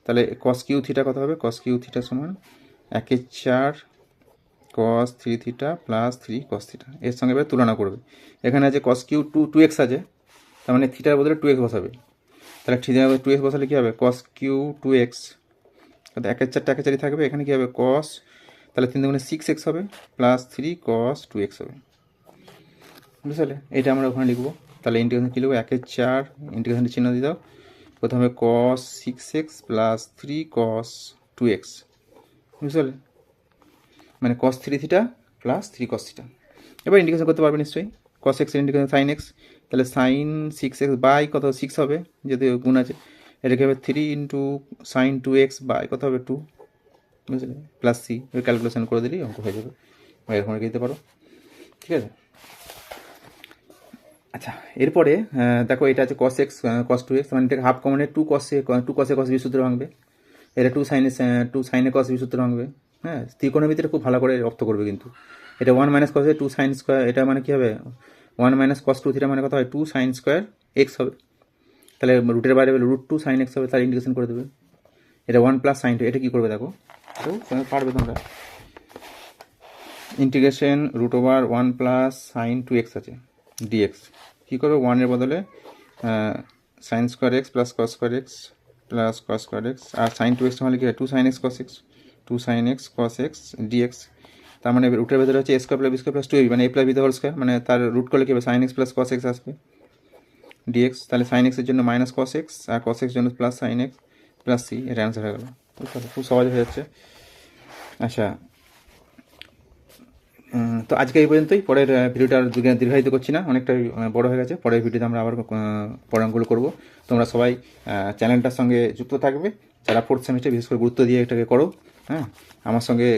তাহলে cos কিউ থিটা কত হবে, cos কিউ থিটা সমান 1/4 cos 3 theta plus 3 cos theta. এর সঙ্গে এবার তুলনা করবে। এখানে আছে cos কিউ 2x আছে, তার মানে থিটার বদলে 2x বসাবে। তাহলে থিটার বদলে 2x বসালে কী হবে, cos কিউ 2x, 1/4 থাকবে। এখানে কী হবে cos, তাহলে 3 দুগুণে 6x হবে প্লাস 3 cos 2x হবে, বুঝলে? এটা আমরা ওখানে লিখবো। তাহলে ইন্টিগ্রেশন কী লিখবো, 1/4 ইন্টিগ্রেশনের চিহ্ন দিয়ে দাও। প্রথমে cos 6x plus 3 cos 2x, বুঝলে? মানে cos 3 theta plus 3 cos theta. এবার ইন্টিগ্রেশন করতে পারবে নিশ্চয়ই। cos x এর ইন্টিগ্রেশন sin x, তাহলে sin 6x বাই কত 6 হবে, যদি গুণ আছে। এটাকে হবে 3 ইন্টু sin 2x বাই কত হবে 2, বুঝলে? প্লাস সি, ক্যালকুলেশন করে দিলেই অঙ্ক হয়ে যাবে, বা এরকম রেখে দিতে পারো, ঠিক আছে? আচ্ছা, এরপরে দেখো এটা আছে cos x cos 2x, মানে এটাকে half কমনে 2 cos a cos b সূত্র ভাঙবে। এটা 2 sin a cos b সূত্র ভাঙবে। হ্যাঁ, ত্রিকোণমিতিটা খুব ভালো করে রপ্ত করবে কিন্তু। এটা 1 minus cos a 2 sin square, এটা মানে কী হবে 1 মাইনাস cos 2 থিটা মানে কত হয় 2 sin স্কোয়ার x হবে। তাহলে রুটের বাইরে √2 sin x হবে, তার ইন্টিগ্রেশন করে দেবে। এটা 1 প্লাস sin 2, এটা কী করবে দেখো, তো পারবে তোমরা। ইন্টিগ্রেশন √1 প্লাস sin 2x আছে ডিএক্স। কী করবে, 1 এর বদলে sin square x plus cos square x plus cos square x, আর sin 2x হলে কী হয় 2 sin x cos x, 2 sin x cos x dx. তার মানে রুটের ভেতরে হচ্ছে a square plus b square plus 2ab, মানে a plus b whole square, মানে তার রুট করলে কী হবে sin x plus cos x আসবে ডিএক্স। তাহলে sin x এর জন্য মাইনাস cos x, আর cos x জন্য plus sin x plus c, এটা অ্যান্সার হয়ে গেল। বুঝতে পারো, খুব সহজ হয়ে যাচ্ছে। আচ্ছা, তো আজকে এই পর্যন্তই। পরের ভিডিওটা আর দীর্ঘায়িত করছি না, অনেকটাই বড় হয়ে গেছে। পরের ভিডিওতে আমরা আবার পড়াগুলো করব। তোমরা সবাই চ্যানেলটার সঙ্গে যুক্ত থাকবে, যারা 4th সেমিস্টার বিশেষ করে গুরুত্ব দিয়ে এটাকে করো। হ্যাঁ, আমার সঙ্গে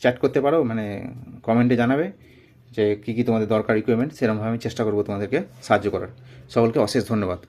চ্যাট করতে পারো, মানে কমেন্টে জানাবে যে কী কী তোমাদের দরকার রিকোয়ারমেন্ট, সেরকমভাবে আমি চেষ্টা করবো তোমাদেরকে সাহায্য করার। সকলকে অশেষ ধন্যবাদ।